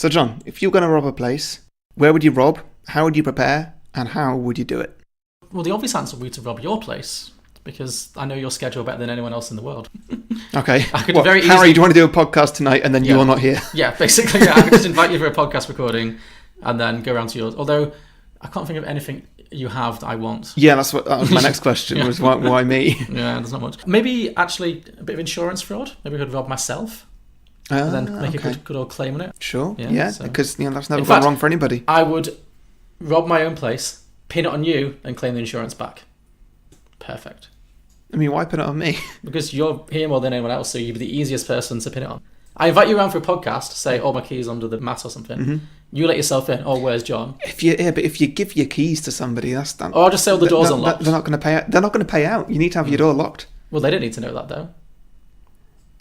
So, John, if you're going to rob a place, where would you rob, how would you prepare, and how would you do it? Well, the obvious answer would be to rob your place, because I know your schedule better than anyone else in the world. Okay. I could very Harry, easily... do you want to do a podcast tonight and then you're not here? Yeah, basically, yeah. I could just invite you for a podcast recording and then go around to yours. Although, I can't think of anything you have that I want. Yeah, that was my next question, was why me? Yeah, there's not much. Maybe, actually, a bit of insurance fraud. Maybe I could rob myself. And then make a good old claim on it. Sure, yeah, so. because that's never gone wrong for anybody. I would rob my own place, pin it on you, and claim the insurance back. Perfect. I mean, why put it on me? Because you're here more than anyone else, so you'd be the easiest person to pin it on. I invite you around for a podcast, say, my keys under the mat or something. Mm-hmm. You let yourself in. Where's John? But if you give your keys to somebody, that's done. Or I'll just say the door's unlocked. They're not going to pay out. They're not going to pay out. You need to have your door locked. Well, they don't need to know that, though.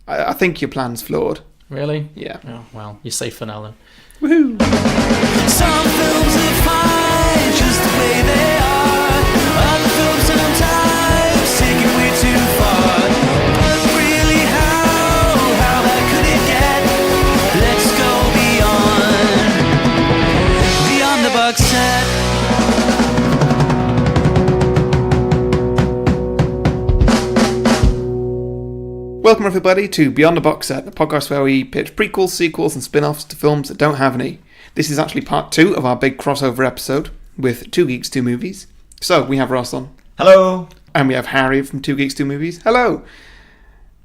I think your plan's flawed. Really? Yeah. Oh, well, you're safe for now then. Woohoo! Some films are fine just the way they are. Other films sometimes take it way too far. But really, how bad could it get? Let's go beyond the box set. Welcome everybody to Beyond the Box Set, a podcast where we pitch prequels, sequels and spin-offs to films that don't have any. This is actually part 2 of our big crossover episode with 2 Geeks, 2 Movies. So, we have Ross on. Hello! And we have Harry from 2 Geeks, 2 Movies. Hello!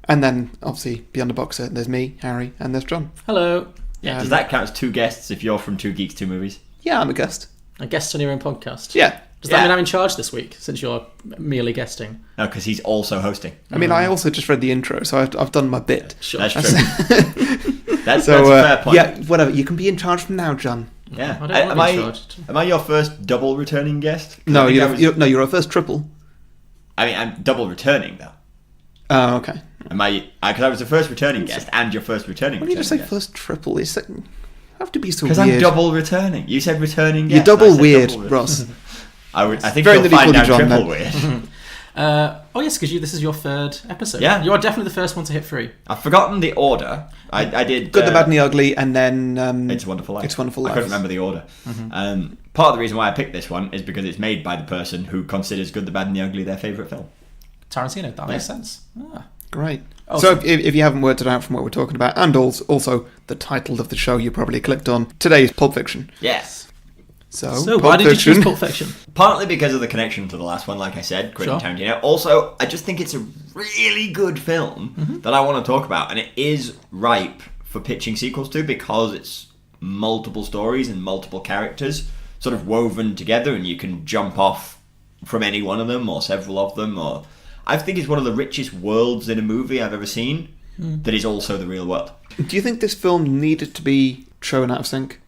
And then, obviously, Beyond the Box Set, there's me, Harry, and there's John. Hello. Yeah, does that count as 2 guests if you're from 2 Geeks, 2 Movies? Yeah, I'm a guest. A guest on your own podcast? Yeah. Does that mean I'm in charge this week, since you're merely guesting? No, because he's also hosting. I mean, I also just read the intro, so I've done my bit. Sure. That's true. that's a fair point. Yeah, whatever. You can be in charge from now, John. Yeah. I don't want to be in charge. Am I your first double returning guest? No, you're our first triple. I mean, I'm double returning, though. Oh, okay. Am I... Because I was the first returning guest and your first returning Why do you just say guest. first triple? It's like, have to be so weird. Because I'm double returning. You said returning guest. You're double weird, Ross. I think Very you'll find out John, triple then. weird. Yes, because this is your 3rd episode. Yeah. You are definitely the first one to hit 3. I've forgotten the order. I did... Good, the Bad and the Ugly, and then... It's a Wonderful Life. It's a Wonderful Life. I couldn't remember the order. Mm-hmm. Part of the reason why I picked this one is because it's made by the person who considers Good, the Bad and the Ugly their favourite film. Tarantino, that makes sense. Ah. Great. So if you haven't worked it out from what we're talking about, and also the title of the show you probably clicked on, today is Pulp Fiction. Yes. So why did you choose Pulp Fiction? Partly because of the connection to the last one, like I said, Quentin Tarantino. Also, I just think it's a really good film that I want to talk about, and it is ripe for pitching sequels to because it's multiple stories and multiple characters sort of woven together, and you can jump off from any one of them or several of them. Or I think it's one of the richest worlds in a movie I've ever seen that is also the real world. Do you think this film needed to be shown out of sync?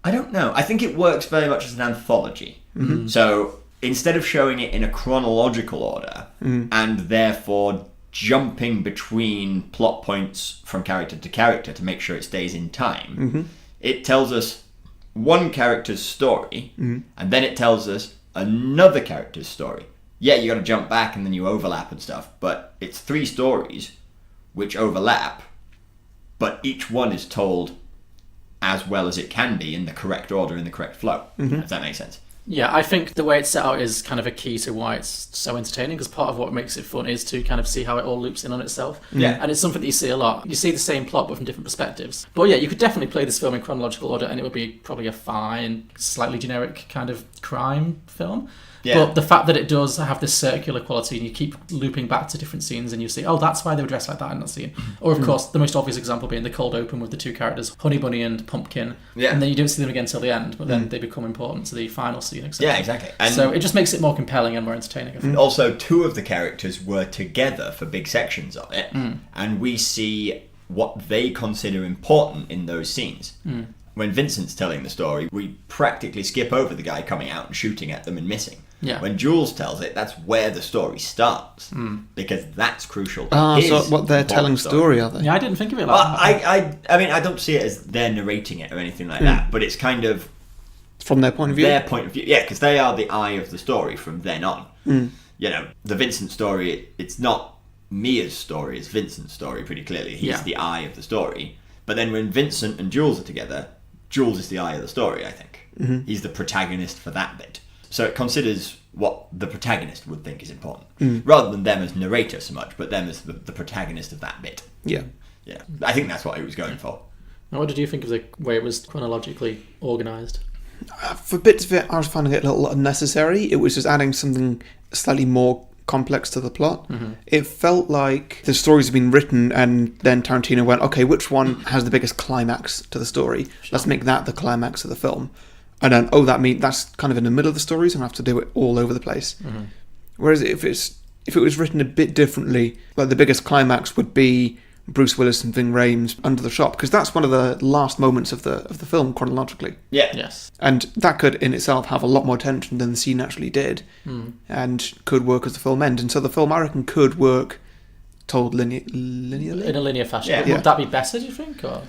I don't know. I think it works very much as an anthology. Mm-hmm. So instead of showing it in a chronological order and therefore jumping between plot points from character to character to make sure it stays in time, it tells us one character's story and then it tells us another character's story. Yeah, you got to jump back and then you overlap and stuff, but it's 3 stories which overlap, but each one is told as well as it can be in the correct order, in the correct flow. If that makes sense. Yeah, I think the way it's set out is kind of a key to why it's so entertaining, because part of what makes it fun is to kind of see how it all loops in on itself. Yeah. And it's something that you see a lot. You see the same plot but from different perspectives. But yeah, you could definitely play this film in chronological order and it would be probably a fine, slightly generic kind of crime film. Yeah. But the fact that it does have this circular quality and you keep looping back to different scenes and you see, that's why they were dressed like that in that scene. Or, of course, the most obvious example being the cold open with the 2 characters, Honey Bunny and Pumpkin. Yeah. And then you don't see them again till the end, but then they become important to the final scene, etc. Yeah, exactly. And so it just makes it more compelling and more entertaining. I think. Also, 2 of the characters were together for big sections of it, and we see what they consider important in those scenes. When Vincent's telling the story, we practically skip over the guy coming out and shooting at them and missing. Yeah. When Jules tells it, that's where the story starts, because that's crucial. So what they're telling story, are they? Yeah, I didn't think of it like that. I mean, I don't see it as they're narrating it or anything like that, but it's kind of from their point of view. Their point of view, yeah, because they are the eye of the story from then on. You know, the Vincent story, it's not Mia's story, it's Vincent's story pretty clearly. He's the eye of the story. But then when Vincent and Jules are together, Jules is the eye of the story, I think. He's the protagonist for that bit. So it considers what the protagonist would think is important, rather than them as narrator so much, but them as the protagonist of that bit. Yeah. Yeah, I think that's what he was going for. Now, what did you think of the way it was chronologically organised? For bits of it, I was finding it a little unnecessary. It was just adding something slightly more complex to the plot. It felt like the stories had been written and then Tarantino went, okay, which one has the biggest climax to the story? Let's make that the climax of the film. And then, that's kind of in the middle of the story, so I have to do it all over the place. Whereas if it was written a bit differently, like the biggest climax would be Bruce Willis and Ving Rhames under the shop, because that's one of the last moments of the film chronologically. Yeah. Yes. And that could in itself have a lot more tension than the scene actually did, and could work as the film end. And so the film, I reckon, could work told linearly. In a linear fashion. Yeah. Would that be better, do you think? Or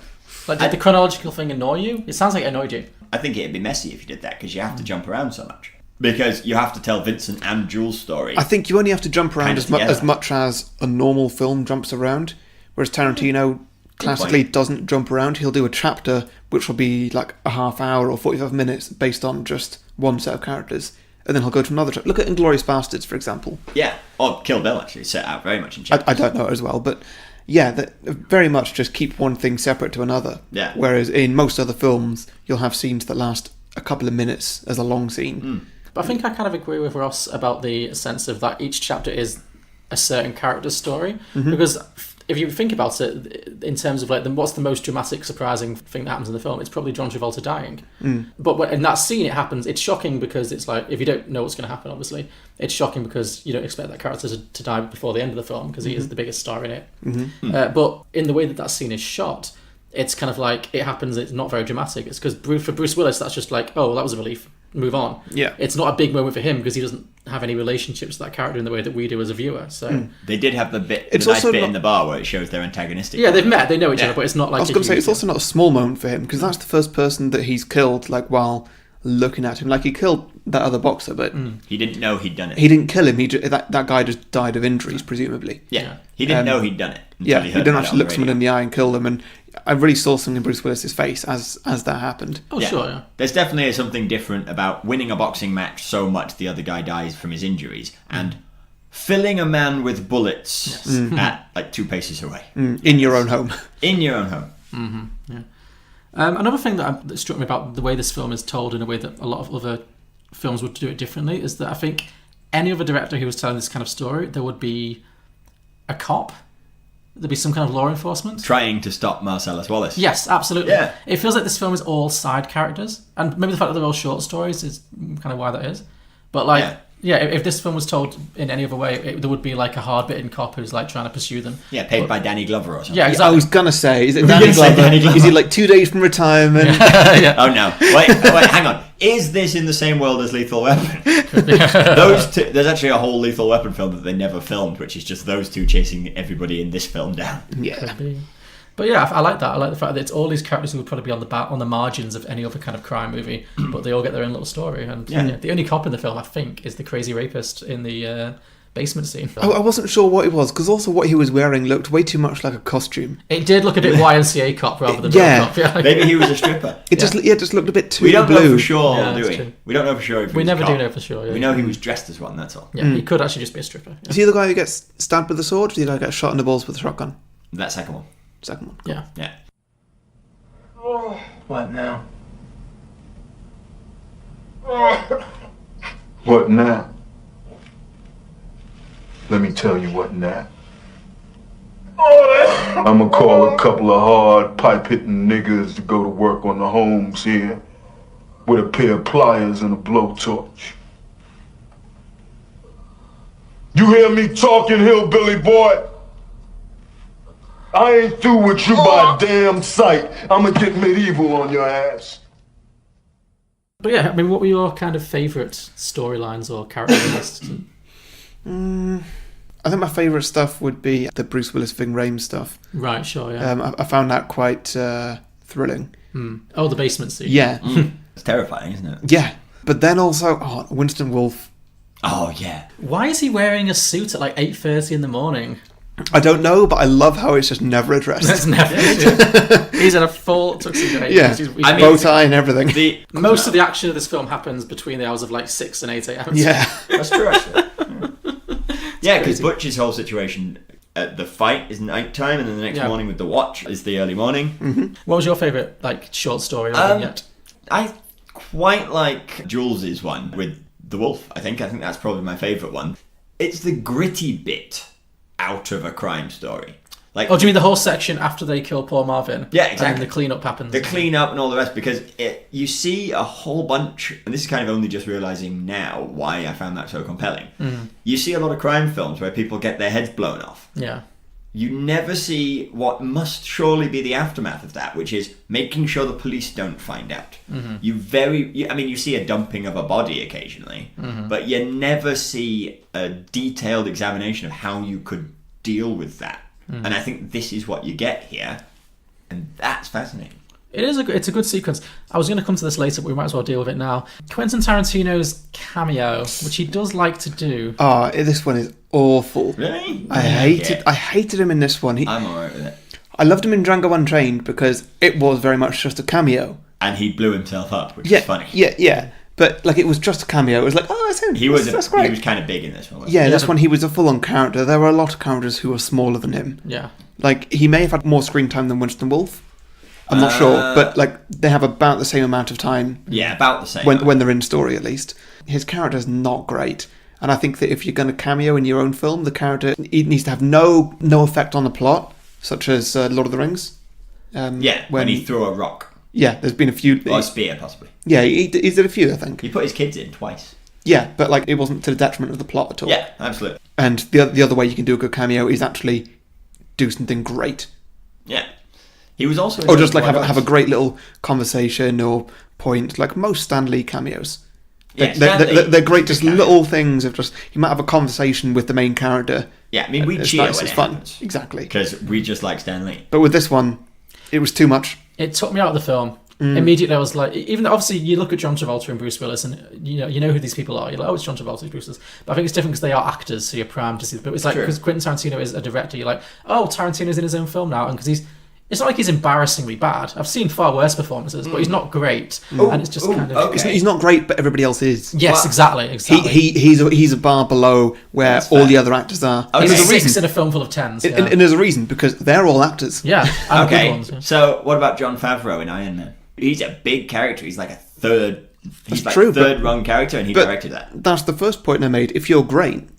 like, did the chronological thing annoy you? It sounds like it annoyed you. I think it'd be messy if you did that, because you have to jump around so much. Because you have to tell Vincent and Jules' story. I think you only have to jump around as much as a normal film jumps around. Whereas Tarantino classically doesn't jump around. He'll do a chapter which will be like a half hour or 45 minutes based on just one set of characters. And then he'll go to another chapter. Look at Inglourious Bastards, for example. Yeah, or Kill Bill actually set out very much in chapters. I don't know it as well, but yeah, very much just keep one thing separate to another. Yeah. Whereas in most other films, you'll have scenes that last a couple of minutes as a long scene. But I think I kind of agree with Ross about the sense of that each chapter is a certain character's story. Because if you think about it, in terms of like what's the most dramatic, surprising thing that happens in the film, it's probably John Travolta dying. But in that scene, it happens. It's shocking because it's like, if you don't know what's going to happen, obviously, it's shocking because you don't expect that character to die before the end of the film because he is the biggest star in it. But in the way that scene is shot, it's kind of like it happens. It's not very dramatic. It's because for Bruce Willis, that's just like, oh, that was a relief. Move on. Yeah. It's not a big moment for him because he doesn't have any relationships to that character in the way that we do as a viewer. So They did have the It's nice also bit not- in the bar where it shows they're antagonistic. yeah, they've met, they know each Yeah. other, but it's not like I was going to say, it's also not a small moment for him, because that's the first person that he's killed, like, while looking at him. Like, he killed that other boxer, but He didn't know he'd done it. he didn't kill him. That guy just died of injuries, presumably. Yeah. He didn't know he'd done it. Until Yeah, he he heard didn't about it actually on look the someone in radio. the eye and kill them, and I really saw something in Bruce Willis's face as that happened. Oh, Yeah. sure, yeah. There's definitely something different about winning a boxing match so much the other guy dies from his injuries and filling a man with bullets at like 2 paces away. In your own home. In your own home. Another thing that struck me about the way this film is told in a way that a lot of other films would do it differently is that I think any other director who was telling this kind of story, there would be a cop. There'd be some kind of law enforcement. Trying to stop Marsellus Wallace. Yes, absolutely. Yeah. It feels like this film is all side characters. And maybe the fact that they're all short stories is kind of why that is. But like, if this film was told in any other way, there would be like a hard-bitten cop who's like trying to pursue them. Yeah, paid by Danny Glover or something. Yeah, I exactly. was going to say, is it Were you Danny gonna say Glover? Danny Glover? Is he like 2 days from retirement? Oh no! Wait, hang on. Is this in the same world as Lethal Weapon? Those two. There's actually a whole Lethal Weapon film that they never filmed, which is just those two chasing everybody in this film down. Yeah. But yeah, I like that. I like the fact that it's all these characters who would probably be on the margins of any other kind of crime movie, but they all get their own little story. And the only cop in the film, I think, is the crazy rapist in the basement scene. I wasn't sure what it was, because also what he was wearing looked way too much like a costume. It did look a bit YMCA cop rather than Yeah. real cop. Yeah. Maybe he was a stripper. It just looked a bit too We don't blue. know for sure, Yeah, do that's we? true. We don't know for sure if he We was a never cop. do know for sure. Yeah. We know he was dressed as one, that's all. Yeah, he could actually just be a stripper. Yeah. Is he the guy who gets stabbed with a sword? Or is he the guy who gets shot in the balls with a shotgun? That second one. Second one. Yeah. Yeah. What now? What now? Let me tell you what now. I'ma call a couple of hard pipe-hitting niggas to go to work on the homes here with a pair of pliers and a blowtorch. You hear me talking, hillbilly boy? I ain't through with you by damn sight. I'ma get medieval on your ass. But yeah, I mean, what were your kind of favourite storylines or characters? I think my favourite stuff would be the Bruce Willis Ving Rhames stuff. Right, sure, yeah. I found that quite thrilling. Oh, the basement scene. Yeah. It's terrifying, isn't it? Yeah. But then also, Winston Wolfe. Oh, yeah. Why is he wearing a suit at like 8:30 in the morning? I don't know, but I love how it's just never addressed. That's never. He's in a full tuxedo. Yeah, bow tie and everything. Most of the action of this film happens between the hours of like 6 and 8 a.m. Yeah, That's true, actually. Yeah, because Butch's whole situation, the fight is nighttime, and then the next morning with the watch is the early morning. Mm-hmm. What was your favourite like short story or vignette? I quite like Jules's one with the wolf. I think that's probably my favourite one. It's the gritty bit out of a crime story. Like, do you mean the whole section after they kill poor Marvin? Yeah, exactly. And then the cleanup happens. The cleanup and all the rest, because you see a whole bunch, and this is kind of only just realising now why I found that so compelling. You see a lot of crime films where people get their heads blown off. Yeah. You never see what must surely be the aftermath of that, which is making sure the police don't find out. You see a dumping of a body occasionally, but you never see a detailed examination of how you could deal with that. And I think this is what you get here, and that's fascinating. It's a good sequence. I was going to come to this later, but we might as well deal with it now. Quentin Tarantino's cameo, which he does like to do. Oh, this one is awful. Really? I hated him in this one. I'm alright with it. I loved him in Django Unchained because it was very much just a cameo. And he blew himself up, which is funny. Yeah. But like, it was just a cameo. It was like, that's him. That's great. He was kind of big in this one. This one he was a full-on character. There were a lot of characters who were smaller than him. Yeah. Like, he may have had more screen time than Winston Wolfe. I'm not sure, but like, they have about the same amount of time. Yeah, about the same. When they're in story, at least. His character's not great. And I think that if you're going to cameo in your own film, the character needs to have no effect on the plot, such as Lord of the Rings. When he threw a rock. Yeah, there's been a few. Or a spear, possibly. Yeah, he did a few, I think. He put his kids in twice. Yeah, but like, it wasn't to the detriment of the plot at all. Yeah, absolutely. And the other way you can do a good cameo is actually do something great. Yeah. He was also... Or just like have a great little conversation or point, like most Stan Lee cameos. Yeah, they're great, just little things of just... You might have a conversation with the main character. Yeah, I mean, we cheer when it's fun. Happens. Exactly. Because we just like Stan Lee. But with this one, it was too much. It took me out of the film. Immediately I was like... Even though obviously you look at John Travolta and Bruce Willis and you know who these people are. You're like, it's John Travolta, it's Bruce Willis. But I think it's different because they are actors, so you're primed to see... But it's like, because Quentin Tarantino is a director, you're like, Tarantino's in his own film now. And because it's not like he's embarrassingly bad. I've seen far worse performances, but he's not great. And it's just kind of... Okay. He's not great, but everybody else is. Yes, exactly. He's a bar below where all the other actors are. He's a 6 in a film full of 10s. Yeah. And there's a reason, because they're all actors. Yeah. And good ones, yeah. So what about Jon Favreau in Iron Man? He's a big character. He's like a third... He's like true, third-run character, and he directed that. That's the first point I made. If you're great...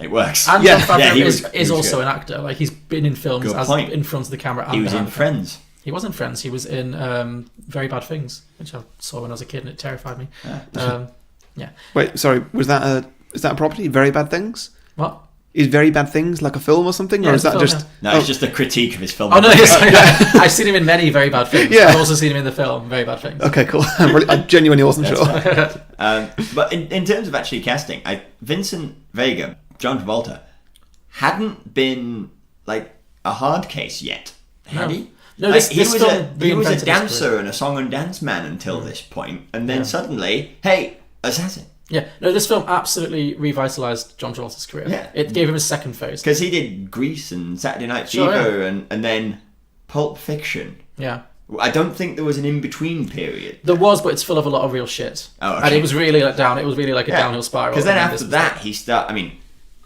It works. And Jon Favreau is also an actor. Like, he's been in films in front of the camera. And he was in Friends. He wasn't Friends. He was in Very Bad Things, which I saw when I was a kid, and it terrified me. Yeah. Wait, sorry. Is that a property? Very Bad Things? What? Is Very Bad Things like a film or something, or is that just? No, it's just a critique of his film. Oh no, yes, I've seen him in many Very Bad Things. Yeah. I've also seen him in the film Very Bad Things. Okay, cool. I genuinely wasn't sure. But in terms of actually casting, Vincent Vega, John Travolta, hadn't been like a hard case yet, had he? No, he was a dancer and a song and dance man until this point, and then suddenly, hey, assassin. Yeah, no, this film absolutely revitalised John Travolta's career. Yeah. It gave him a second phase. Because he did Grease and Saturday Night Fever and then Pulp Fiction. Yeah. I don't think there was an in-between period. There was, but it's full of a lot of real shit. Oh, okay. And it was really like down. It was really like a downhill spiral. Because then after that,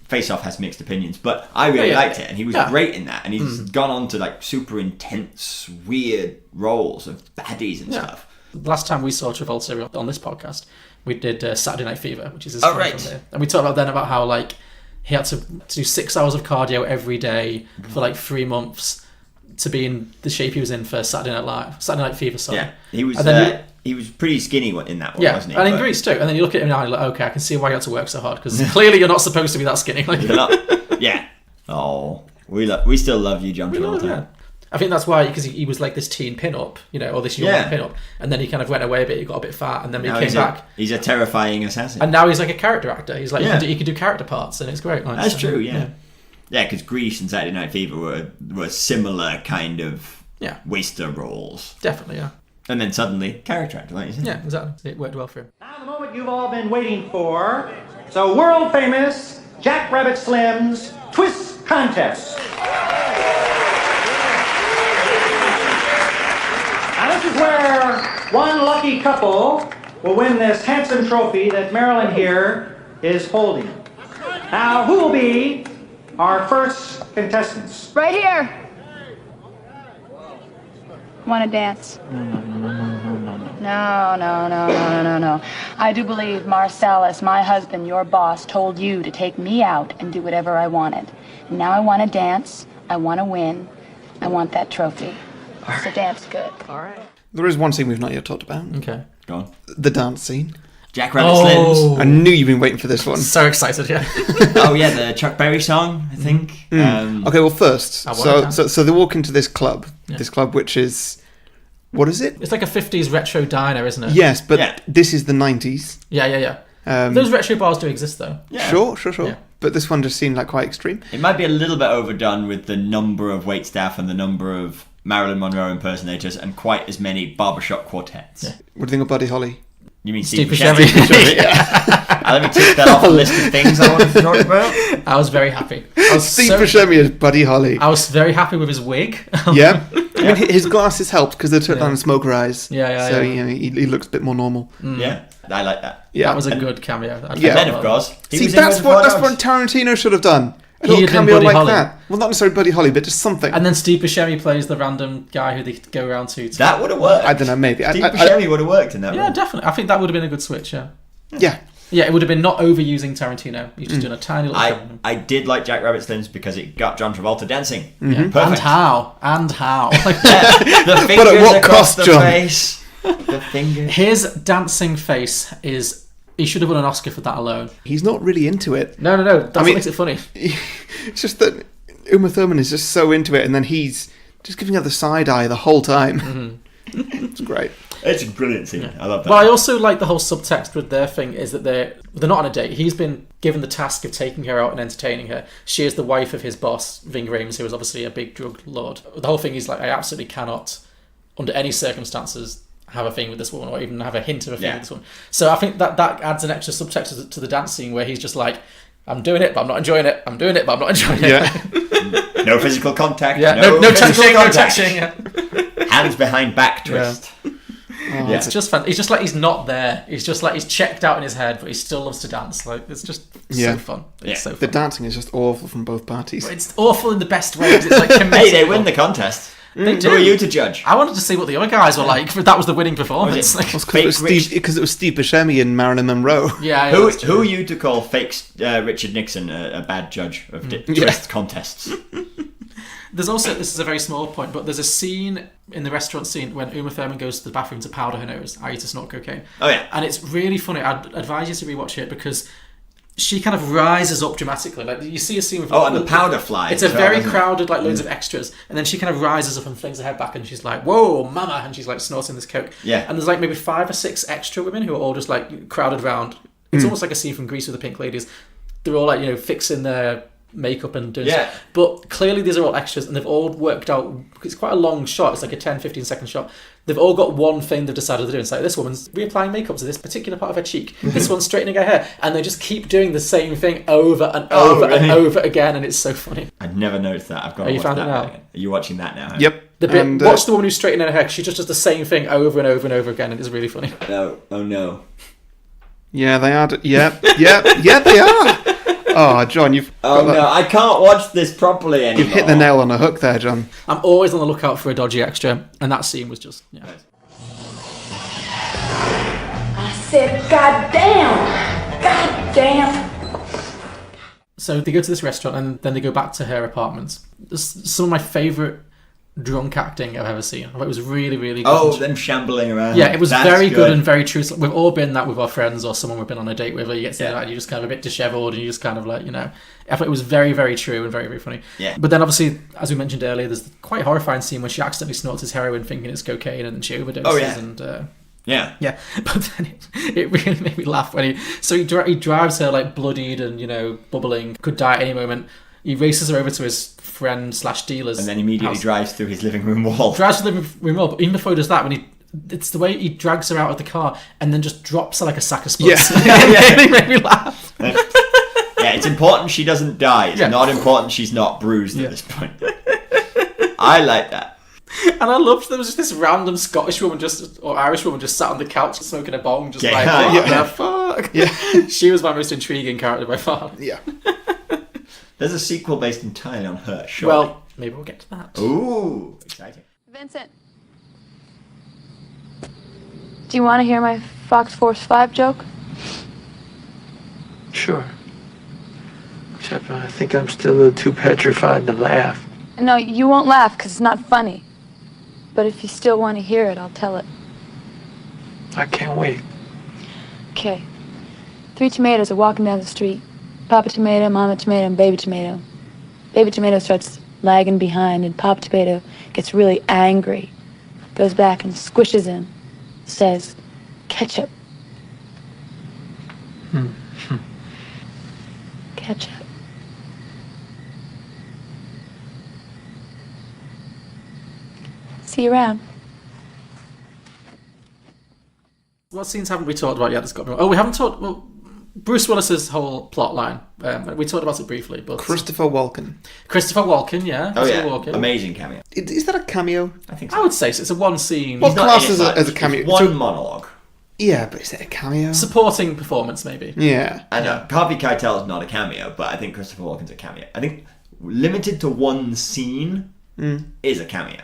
Face Off has mixed opinions, but I really liked it, and he was great in that, and he's gone on to like super intense, weird roles of baddies and stuff. Last time we saw Travolta on this podcast, we did Saturday Night Fever, which is his film from there. And we talked about how like he had to do 6 hours of cardio every day for like 3 months to be in the shape he was in for Saturday Night Fever. Sorry. Yeah, he was. He was pretty skinny in that one, wasn't he? And in Grease too. And then you look at him now and you're like, okay, I can see why you had to work so hard, because clearly you're not supposed to be that skinny. Like, you're not. Yeah. Oh, we still love you, John Travolta. Yeah. I think that's why, because he was like this teen pin-up, or this young pin-up, and then he kind of went away a bit, he got a bit fat, and then he came back. He's a terrifying assassin. And now he's like a character actor. He's like, he can do character parts, and it's great. Like, that's true, yeah. Yeah, because Grease and Saturday Night Fever were similar kind of waster roles. Definitely, yeah. And then suddenly, character actor, like you said. Yeah, exactly. It worked well for him. Now the moment you've all been waiting for. So world famous Jack Rabbit Slim's Twist Contest. this is where one lucky couple will win this handsome trophy that Marilyn here is holding. Now, who will be our first contestants? Right here. Want to dance? No. I do believe Marsellus, my husband, your boss, told you to take me out and do whatever I wanted. And now I want to dance. I want to win. I want that trophy. So dance good. All right. There is one scene we've not yet talked about. Okay. Go on. The dance scene. Jack Rabbit's limbs. I knew you've been waiting for this one. So excited, yeah. Oh yeah, the Chuck Berry song, I think. Okay, well first, so they walk into this club. Yeah. This club, which is, what is it? It's like a 50s retro diner, isn't it? Yes, but Yeah. this is the 90s. Yeah. Those retro bars do exist, though. Yeah. Sure. Yeah. But this one just seemed like quite extreme. It might be a little bit overdone with the number of waitstaff and the number of Marilyn Monroe impersonators and quite as many barbershop quartets. Yeah. What do you think of Buddy Holly? You mean Steve Steve Buscemi. Buscemi? Let me take that off the list of things I wanted to talk about. I was very happy. Steve Buscemi as Buddy Holly. I was very happy with his wig. Yeah. I mean, his glasses helped because they took down the smoker eyes. Yeah. So, you know, he looks a bit more normal. Yeah, I like that. Yeah. That was a good cameo. And then, of course, he See, was that's in what Reservoir Dogs. Tarantino should have done. A He little had been cameo Buddy like Holly. that. Well, not necessarily Buddy Holly, but just something. And then Steve Buscemi plays the random guy who they go around to. That would have worked. I don't know, maybe. Steve Buscemi would have worked in that Yeah, role. definitely. I think that would have been a good switch, yeah. Yeah. Yeah, it would have been not overusing Tarantino. You're just doing a tiny little thing. I did like Jack Rabbit's limbs because it got John Travolta dancing. Yeah. Perfect. And how. The fingers at what across cost, the John? face. The fingers. His dancing face is... He should have won an Oscar for that alone. He's not really into it. No. That's what makes it funny. It's just that Uma Thurman is just so into it, and then he's just giving her the side eye the whole time. It's great. It's a brilliant scene. I love that. But I also like the whole subtext with their thing is that they're not on a date. He's been given the task of taking her out and entertaining her. She is the wife of his boss, Ving Rhames, who is obviously a big drug lord. The whole thing is like, I absolutely cannot, under any circumstances, have a thing with this woman or even have a hint of a thing with this woman. So I think that adds an extra subtext to the dance scene where he's just like, I'm doing it, but I'm not enjoying it. I'm doing it, but I'm not enjoying it. Yeah. No physical contact. Yeah, no touching, no touching. Yeah. Hands behind back twist. Oh, It's just fun. He's just like he's not there. He's just like he's checked out in his head, but he still loves to dance. Like it's just so fun. It's so fun. The dancing is just awful from both parties. But it's awful in the best ways. It's like Hey, they win the contest. They do. Who are you to judge? I wanted to see what the other guys were like. But that was the winning performance. Was it? Because it was Steve Buscemi and Marilyn Monroe. Yeah. Who are you to call fake Richard Nixon a bad judge of twist contests? There's also, this is a very small point, but there's a scene in the restaurant scene when Uma Thurman goes to the bathroom to powder her nose, i.e. to snort cocaine. Oh yeah. And it's really funny. I'd advise you to rewatch it because she kind of rises up dramatically. Like you see a scene with and the powder flies. It's a very crowded, like loads of extras, and then she kind of rises up and flings her head back, and she's like, "Whoa, mama!" And she's like snorting this coke. Yeah. And there's like maybe 5 or 6 extra women who are all just like crowded around. It's almost like a scene from Grease with the Pink Ladies. They're all like fixing their makeup and doing stuff. But clearly these are all extras, and they've all worked out. It's quite a long shot. It's like a 10-15 second shot. They've all got one thing they've decided to do. It's like, this woman's reapplying makeup to this particular part of her cheek. This one's straightening her hair. And they just keep doing the same thing over and over and over again, and it's so funny. I'd never noticed that. I've got to you watch found that it now? again. Are you watching that now? Yep. The bit, watch the woman who's straightening her hair, 'cause she just does the same thing over and over and over again, and it's really funny. No. Oh no. Yeah, they are. Yeah, they are. Oh, John, you've. Oh no, I can't watch this properly anymore. You've hit the nail on the hook there, John. I'm always on the lookout for a dodgy extra, and that scene was just. Yeah. I said, God damn. So they go to this restaurant, and then they go back to her apartment. This is some of my favourite drunk acting I've ever seen. I thought it was really, really good. Oh, them shambling around. Yeah, it was That's very good and very true. We've all been that with our friends or someone we've been on a date with, where you get to that and you're just kind of a bit dishevelled and you just kind of like, I thought it was very, very true and very, very funny. Yeah. But then obviously, as we mentioned earlier, there's the quite horrifying scene where she accidentally snorts his heroin thinking it's cocaine and then she overdoses. Oh, yeah. And, Yeah. yeah, but then it really made me laugh when he drives her like bloodied and bubbling, could die at any moment. He races her over to his friend / dealer's And then immediately house. drives through his living room wall. Drives to the living room wall, but even before he does that, it's the way he drags her out of the car and then just drops her like a sack of spuds. Yeah. It really made me laugh. Yeah, it's important she doesn't die. It's not important she's not bruised at this point. I like that. And I loved there was just this random Scottish woman or Irish woman just sat on the couch smoking a bong, just like, what the fuck? Yeah. She was my most intriguing character by far. Yeah. There's a sequel based entirely on her, sure. Well, maybe we'll get to that. Ooh, exciting. Vincent. Do you want to hear my Fox Force 5 joke? Sure. Except I think I'm still a little too petrified to laugh. No, you won't laugh because it's not funny. But if you still want to hear it, I'll tell it. I can't wait. Okay. 3 tomatoes are walking down the street. Papa tomato, mama tomato, and baby tomato. Baby tomato starts lagging behind, and Papa tomato gets really angry. Goes back and squishes him. Says, ketchup. Ketchup. See you around. What scenes haven't we talked about yet that's got me? Oh, we haven't talked... Well, Bruce Willis's whole plot line. We talked about it briefly, but... Christopher Walken. Christopher Walken, yeah. Oh, yeah. Walken. Amazing cameo. Is that a cameo? I think so. I would say so. It's a one scene. Well, He's not class in it as much. a cameo. It's one So- monologue. Yeah, but is it a cameo? Supporting performance, maybe. Yeah. And Harvey Keitel is not a cameo, but I think Christopher Walken's a cameo. I think limited to one scene is a cameo,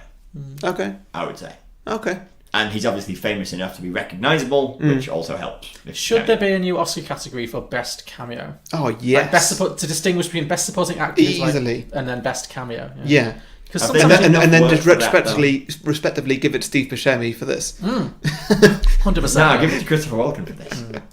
Okay. I would say. Okay. And he's obviously famous enough to be recognisable, which also helps. Should there be a new Oscar category for best cameo? Oh, yes. To distinguish between best supporting actors Easily. and then best cameo. Yeah. Because I think sometimes... And then enough just work for that, respectively give it to Steve Buscemi for this. 100%. Nah, give it to Christopher Walken for this.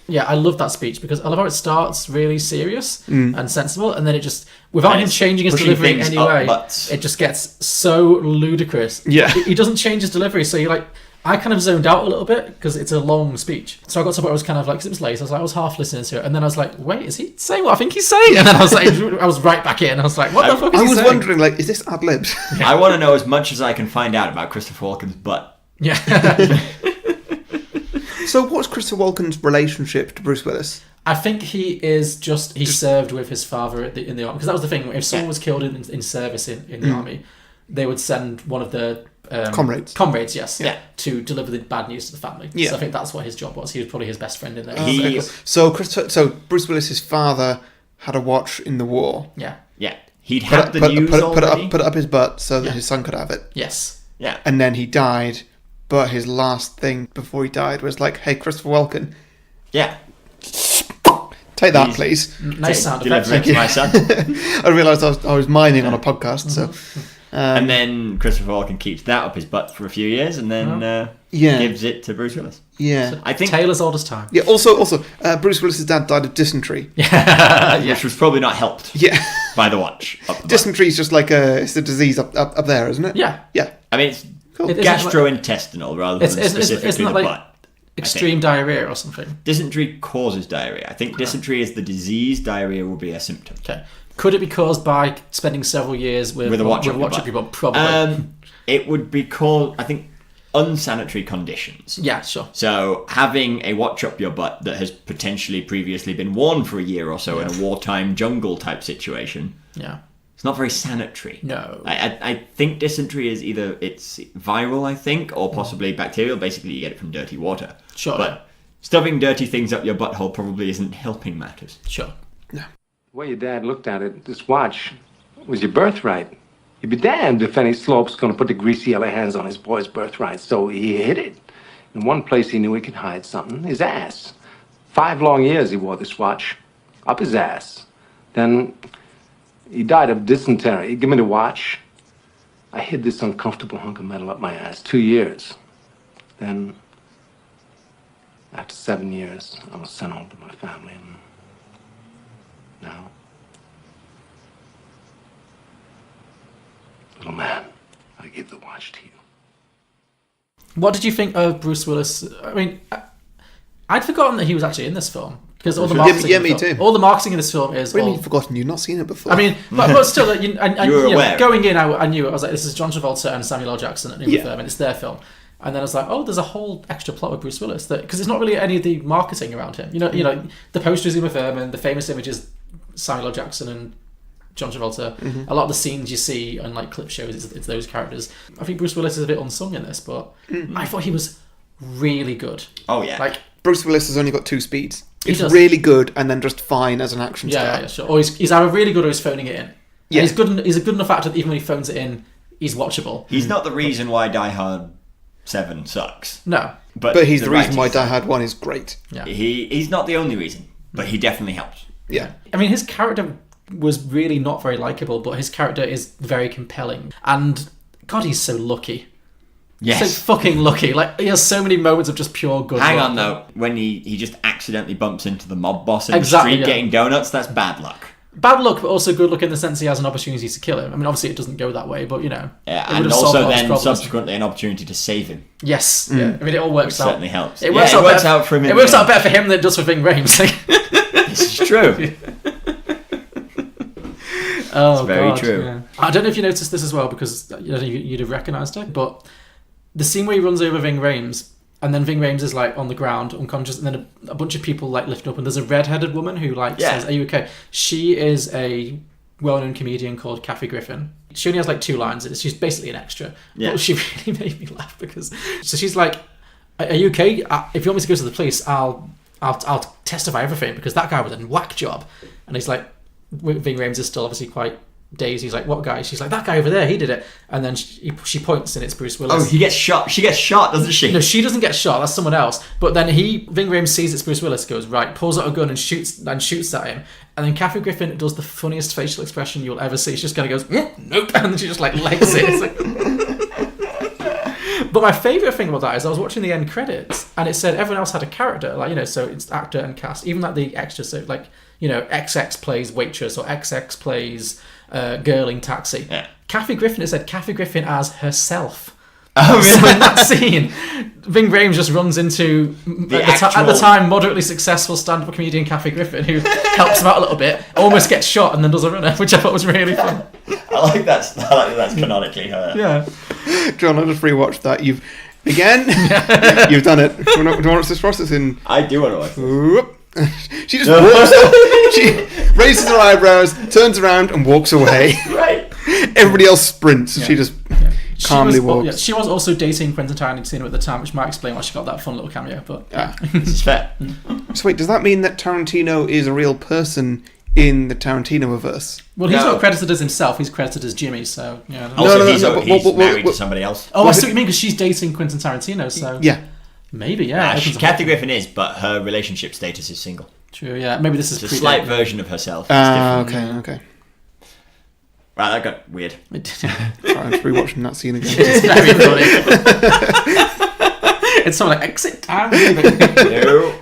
Yeah, I love that speech because I love how it starts really serious and sensible, and then it just, without him changing his pushing delivery in things any up way, butts. it just gets so ludicrous. Yeah. He doesn't change his delivery, so you're like, I kind of zoned out a little bit because it's a long speech. So I got to the point where I was kind of like, because it was late, I was half listening to it, and then I was like, wait, is he saying what I think he's saying? And then I was like, I was right back in, I was like, what the fuck is I he was saying? wondering, like, is this ad-libbed? I want to know as much as I can find out about Christopher Walken's butt. Yeah. So what's Christopher Walken's relationship to Bruce Willis? I think he served with his father in the army, because that was the thing. If someone was killed in service in the army, they would send one of the comrades, yes, to deliver the bad news to the family. Yeah. So I think that's what his job was. He was probably his best friend in there. So Bruce Willis's father had a watch in the war. Yeah. Yeah. He'd had the news already. Put it up his butt so that his son could have it. Yes. Yeah. And then he died, but his last thing before he died was like, hey, Christopher Walken, Yeah. take that, please. Nice sound effects. Deliver it to my son. I realised I was miming on a podcast, so... And then Christopher Walken keeps that up his butt for a few years, and then gives it to Bruce Willis. Yeah. I think Taylor's oldest time. Yeah, also, Bruce Willis's dad died of dysentery. which was probably not helped by the watch. Up the butt. Dysentery is just like it's a disease up there, isn't it? Yeah. Yeah. I mean, it's Cool. gastrointestinal rather than specifically it's not the like butt. extreme diarrhea or something. Dysentery causes diarrhea. I think dysentery is the disease. Diarrhea will be a symptom. Okay. Could it be caused by spending several years with a watch up your up your butt? butt? Probably. It would be called, I think, unsanitary conditions. Yeah, sure. So having a watch up your butt that has potentially previously been worn for a year or so in a wartime jungle type situation. Yeah. It's not very sanitary. No. I think dysentery is either it's viral, I think, or possibly bacterial. Basically, you get it from dirty water. Sure. But stuffing dirty things up your butthole probably isn't helping matters. Sure. The way your dad looked at it, this watch was your birthright. You'd be damned if any slope's gonna put the greasy yellow hands on his boy's birthright. So he hid it. In one place he knew he could hide something, his ass. 5 long years he wore this watch, up his ass. Then he died of dysentery. He gave me the watch. I hid this uncomfortable hunk of metal up my ass 2 years. Then, after 7 years, I was sent home to my family. And now, little man, I give the watch to you. What did you think of Bruce Willis? I mean, I'd forgotten that he was actually in this film. Because all the marketing Yeah, me too. All the marketing in this film is... What do you mean you've forgotten? You've not seen it before? I mean, but still, You were aware. Going in, I knew it. I was like, this is John Travolta and Samuel L. Jackson and Uma Thurman. It's their film. And then I was like, oh, there's a whole extra plot with Bruce Willis. Because it's not really any of the marketing around him. You know, the poster is Uma Thurman, the famous image is Samuel L. Jackson and John Travolta. A lot of the scenes you see on like clip shows, it's those characters. I think Bruce Willis is a bit unsung in this, but I thought he was really good. Oh yeah. Like Bruce Willis has only got 2 speeds. It's does. really good and then just fine as an action star. Yeah, sure. Or he's either really good or he's phoning it in. Yeah. And he's a good enough actor that even when he phones it in, he's watchable. He's not the reason why Die Hard 7 sucks. No. But he's the reason why Die Hard 1 is great. Yeah. He's not the only reason, but he definitely helps. Yeah. I mean, his character was really not very likable, but his character is very compelling. And God, he's so lucky. Yes. So fucking lucky. Like, he has so many moments of just pure good Hang luck. on, though. When he just accidentally bumps into the mob boss in the street getting donuts, that's bad luck. Bad luck, but also good luck in the sense he has an opportunity to kill him. I mean, obviously it doesn't go that way, but, you know. Yeah, it and would have solved also a lot of then problems. subsequently an opportunity to save him. Yes. Yeah. I mean, it all works out. Certainly helps. It works out for him. It works out better for him than it does for Ving Rhames. This is true. Oh, it's very God, true. Yeah. I don't know if you noticed this as well, because you'd have recognised it, but the scene where he runs over Ving Rhames, and then Ving Rhames is like on the ground, unconscious, and then a bunch of people like lift him up, and there's a red-headed woman who says, "Are you okay?" She is a well-known comedian called Kathy Griffin. She only has like 2 lines. She's basically an extra. Yeah. But she really made me laugh because she's like, "Are you okay? If you want me to go to the police, I'll testify everything because that guy was a whack job." And he's like, Ving Rhames is still obviously quite dazed. He's like, "What guy?" She's like, "That guy over there, he did it." And then she points and it's Bruce Willis. Oh, he gets shot. She gets shot, doesn't she? No, she doesn't get shot. That's someone else. But then Ving Rhames sees it's Bruce Willis, goes right, pulls out a gun and shoots at him. And then Kathy Griffin does the funniest facial expression you'll ever see. She just kind of goes, "Nope," and then she just like legs it. It's like... But my favourite thing about that is I was watching the end credits and it said everyone else had a character, like, you know, so it's actor and cast, even like the extras, so like, you know, XX plays waitress or XX plays girl in taxi. Yeah. Kathy Griffin, it said Kathy Griffin as herself. Oh, really? So in that scene, Ving Rhames just runs into at the time moderately successful stand-up comedian Kathy Griffin, who helps him out a little bit, almost gets shot, and then does a runner, which I thought was really fun. I like that that's canonically her. Yeah. John, I just rewatched that. You've done it. Do you want to watch this process in? I do want to watch this. She just walks up, she raises her eyebrows, turns around and walks away. Right. Everybody else sprints, and she just calmly walks. She was also dating Quentin Tarantino at the time, which might explain why she got that fun little cameo. But it's fair. So wait, does that mean that Tarantino is a real person in the Tarantino-verse? Well, he's not credited as himself, he's credited as Jimmy, so... Yeah, also, he's married to somebody else. Oh, I see what you mean, because she's dating Quentin Tarantino, so... Yeah. Maybe, yeah. Kathy Griffin is, but her relationship status is single. True, yeah. Maybe this is a slight version of herself. Okay. Right, that got weird. It did. Sorry, I'm just rewatching that scene again. It's very funny. It's something like, exit time. No.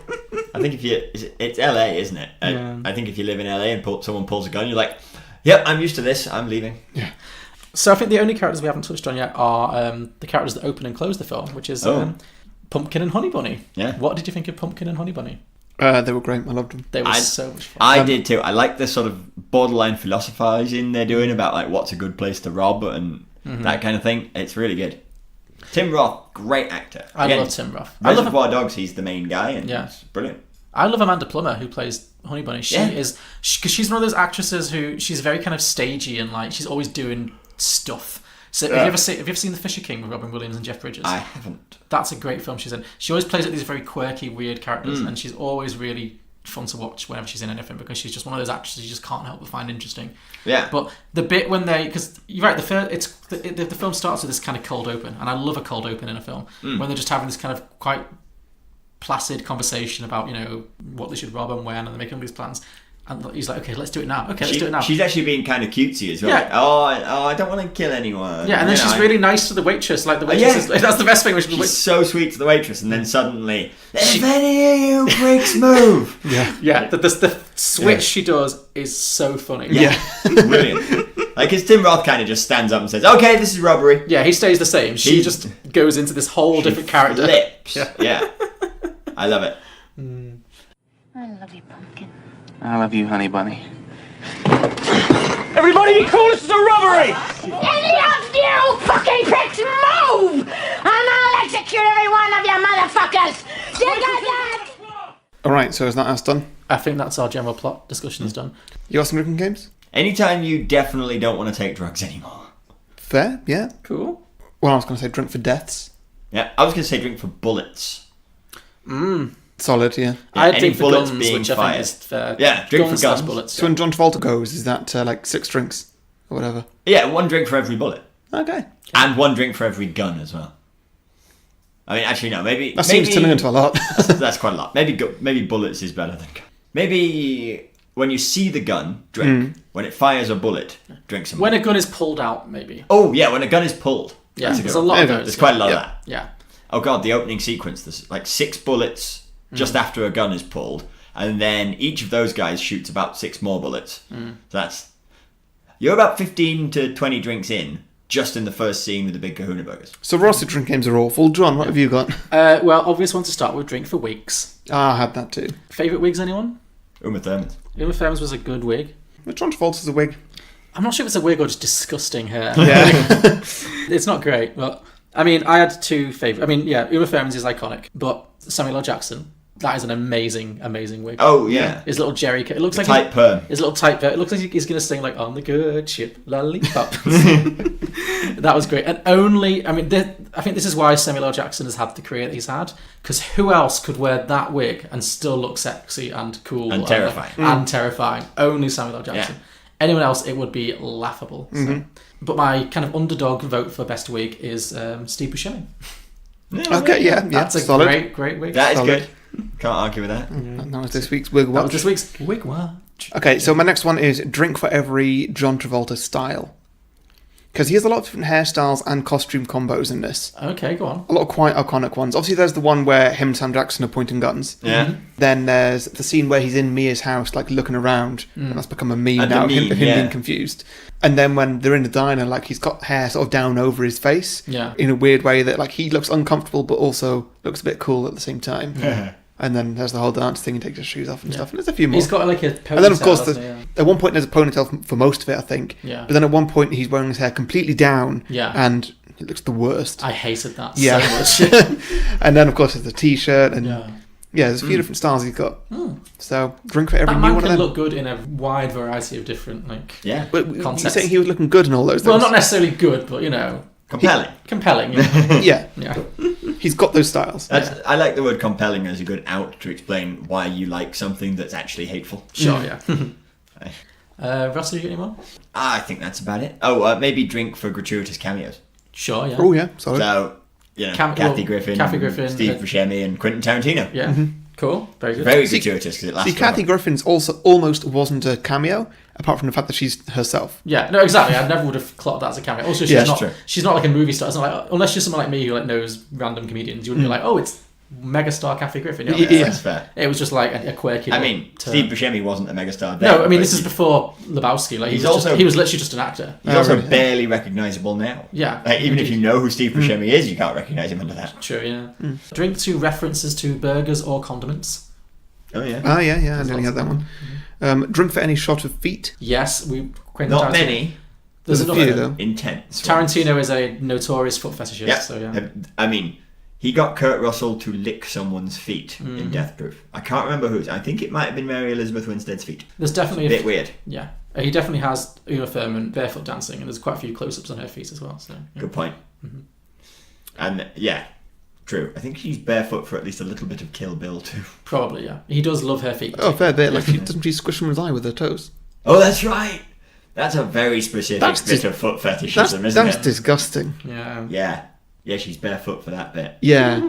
I think it's LA, isn't it? Yeah. I think if you live in LA and someone pulls a gun, you're like, yep, I'm used to this, I'm leaving. Yeah. So I think the only characters we haven't touched on yet are the characters that open and close the film, which is Pumpkin and Honey Bunny. Yeah. What did you think of Pumpkin and Honey Bunny? They were great. I loved them. They were so much fun. I did too. I like the sort of borderline philosophizing they're doing about like what's a good place to rob and that kind of thing. It's really good. Tim Roth, great actor. I love Tim Roth. Reservoir Dogs, he's the main guy, and it's brilliant. I love Amanda Plummer, who plays Honey Bunny. Because she's one of those actresses who she's very kind of stagey and like she's always doing stuff. So have you ever seen The Fisher King with Robin Williams and Jeff Bridges? I haven't. That's a great film she's in. She always plays like these very quirky, weird characters, and she's always really fun to watch whenever she's in anything because she's just one of those actresses you just can't help but find interesting. Yeah. But the bit when because you're right, the film starts with this kind of cold open, and I love a cold open in a film when they're just having this kind of quite placid conversation about what they should rob and when, and they're making all these plans. And he's like, okay, let's do it now. Okay, let's do it now. She's actually being kind of cutesy as well. Yeah. Like, oh, I don't want to kill anyone. Yeah, and then she's really nice to the waitress. Like the waitress, that's the best thing. She's so sweet to the waitress, and then suddenly, if any of you pricks move. Yeah. The switch she does is so funny. Yeah, brilliant. Like, because Tim Roth kind of just stands up and says, "Okay, this is robbery." Yeah, he stays the same. She just goes into this whole different character. Flips. Yeah. I love it. I love you, Pumpkin. I love you, Honey Bunny. Everybody be cool, this is a robbery! Any of you fucking pricks move! And I'll execute every one of you motherfuckers! You got that? Alright, so is that us done? I think that's our general plot discussion is done. You got some Griffin games? Anytime you definitely don't want to take drugs anymore. Fair, yeah. Cool. Well, I was going to say drink for deaths. Yeah, I was going to say drink for bullets. Solid, yeah. I'd any drink for bullets guns, being which I fired. think is fair. Yeah, drink for guns. Bullets. So when John Travolta goes, is that like 6 drinks or whatever? Yeah, 1 drink for every bullet. Okay. And 1 drink for every gun as well. I mean, actually, no, maybe... That seems turning into a lot. that's quite a lot. Maybe bullets is better than gun. Maybe when you see the gun, drink. When it fires a bullet, drink some. When a gun is pulled out, maybe. Oh, yeah, when a gun is pulled. Yeah, That's there's good a lot one. of those. There's quite a lot of that. Yeah. Oh, God, the opening sequence, there's like 6 bullets just after a gun is pulled, and then each of those guys shoots about 6 more bullets. So that's... You're about 15 to 20 drinks in, just in the first scene with the big kahuna burgers. So Ross's drink games are awful. John, what have you got? Well, obvious one to start with, drink for wigs. I had that too. Favourite wigs, anyone? Uma Thurman. Uma Thurman's was a good wig. But John Travolta's a wig. I'm not sure if it's a wig or just disgusting hair. Yeah. It's not great, but... I mean, I had 2 favourite. I mean, yeah, Uma Thurman's is iconic, but Samuel L. Jackson, that is an amazing, amazing wig. Oh, yeah. His little jerry cut. It looks like tight perm. His little tight perm. It looks like he's going to sing like "On the Good Ship, Lollipop." That was great. And only, I mean, I think this is why Samuel L. Jackson has had the career that he's had, because who else could wear that wig and still look sexy and cool and terrifying? And terrifying. Only Samuel L. Jackson. Yeah. Anyone else, it would be laughable. So. But my kind of underdog vote for best wig is Steve Buscemi. Okay, yeah. That's a solid. great wig. That is Solid. good. Can't argue with that. And that was this week's Wig Watch. That was this week's Wig Watch. Okay, so my next one is drink for every John Travolta style. Because he has a lot of different hairstyles and costume combos in this. Okay, go on. A lot of quite iconic ones. Obviously, there's the one where him and Sam Jackson are pointing guns. Yeah. Then there's the scene where he's in Mia's house, like looking around. And that's become a meme And the now, meme, him being confused. And then when they're in the diner, like he's got hair sort of down over his face. Yeah. In a weird way that like he looks uncomfortable, but also looks a bit cool at the same time. And then there's the whole dance thing, he takes his shoes off and stuff. And there's a few more. He's got like a ponytail. And then, of course, hasn't he? at one point there's a ponytail for most of it, I think. Yeah. But then at one point he's wearing his hair completely down. Yeah. And it looks the worst. I hated that so so much. And then, of course, there's the t-shirt. And Yeah. there's a few different styles he's got. So drink for every That new man one of can them. look good in a wide variety of different Yeah. But you're concepts. saying he was looking good in all those things? Well, not necessarily good, but you know, Compelling. compelling. Yeah. Yeah. Yeah. He's got those styles. I like the word compelling as a good out to explain why you like something that's actually hateful. Sure. Yeah. Russell, you got any more? I think that's about it. Oh, maybe drink for gratuitous cameos. Sure. Yeah. Oh, yeah. Sorry. So, you know, Kathy Griffin, Steve Buscemi, and Quentin Tarantino. Yeah. Cool. Very good. Very gratuitous because it lasts. See, Kathy Griffin's also almost wasn't a cameo, apart from the fact that she's herself. Yeah, no, exactly. I never would have clocked that as a cameo. Also, she's not like a movie star. It's not like, unless you're someone like me who like knows random comedians, you wouldn't be like, oh, it's megastar Kathy Griffin. You know? That's fair. It was just like a quirky. I mean, Steve Buscemi wasn't a megastar. No, I mean this is before Lebowski. Like he was literally just an actor. He's also barely recognisable now. Yeah, like, even if you know who Steve Buscemi is, you can't recognise him under that. True. Yeah. Drink to references to burgers or condiments. Oh yeah. Oh yeah. I nearly had that one. Drink for any shot of feet. Yes, Quentin Not Tarantino. many. There's a few though. Intense. Tarantino is a notorious foot fetishist. Yeah. So yeah. I mean, he got Kurt Russell to lick someone's feet in Death Proof. I can't remember whose. I think it might have been Mary Elizabeth Winstead's feet. There's definitely a bit weird. Yeah. He definitely has Uma Thurman barefoot dancing, and there's quite a few close-ups on her feet as well. So yeah. Good point. And yeah, true. I think she's barefoot for at least a little bit of Kill Bill too. Probably, yeah. He does love her feet. Oh, fair bit. Like, doesn't she squish him his eye with her toes? Oh, that's right. That's a very specific bit of foot fetishism, isn't it? That's disgusting. Yeah. Yeah, she's barefoot for that bit. Yeah.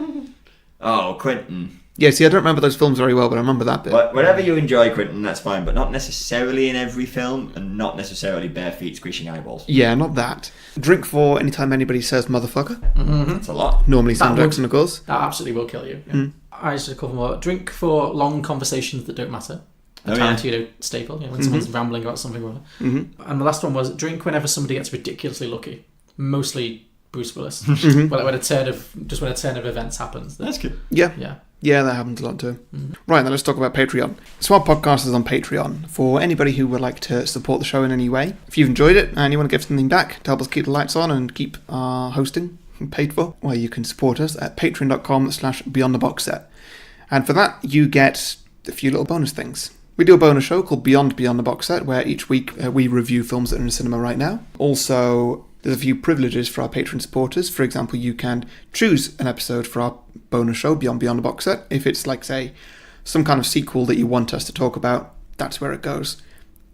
Oh, Quentin. Yeah, see, I don't remember those films very well, but I remember that bit. Whenever you enjoy Quentin, that's fine, but not necessarily in every film, and not necessarily bare feet squishing eyeballs. Yeah, not that. Drink for anytime anybody says motherfucker. That's a lot. Normally Sam Jackson, of course. That absolutely will kill you. Yeah. I just did a couple more. Drink for long conversations that don't matter. A Tarantino staple, when someone's rambling about something or other. And the last one was drink whenever somebody gets ridiculously lucky. Mostly Bruce Willis. Well, when a turn of events happens. That's good. Yeah, that happens a lot too. Right, now let's talk about Patreon. So our podcast is on Patreon for anybody who would like to support the show in any way. If you've enjoyed it and you want to give something back to help us keep the lights on and keep our hosting paid for, well, you can support us at patreon.com/beyondtheboxset. And for that, you get a few little bonus things. We do a bonus show called Beyond the Box Set, where each week we review films that are in the cinema right now. Also, there's a few privileges for our Patreon supporters. For example, you can choose an episode for our bonus show, Beyond the Box Set. If it's like, say, some kind of sequel that you want us to talk about, that's where it goes.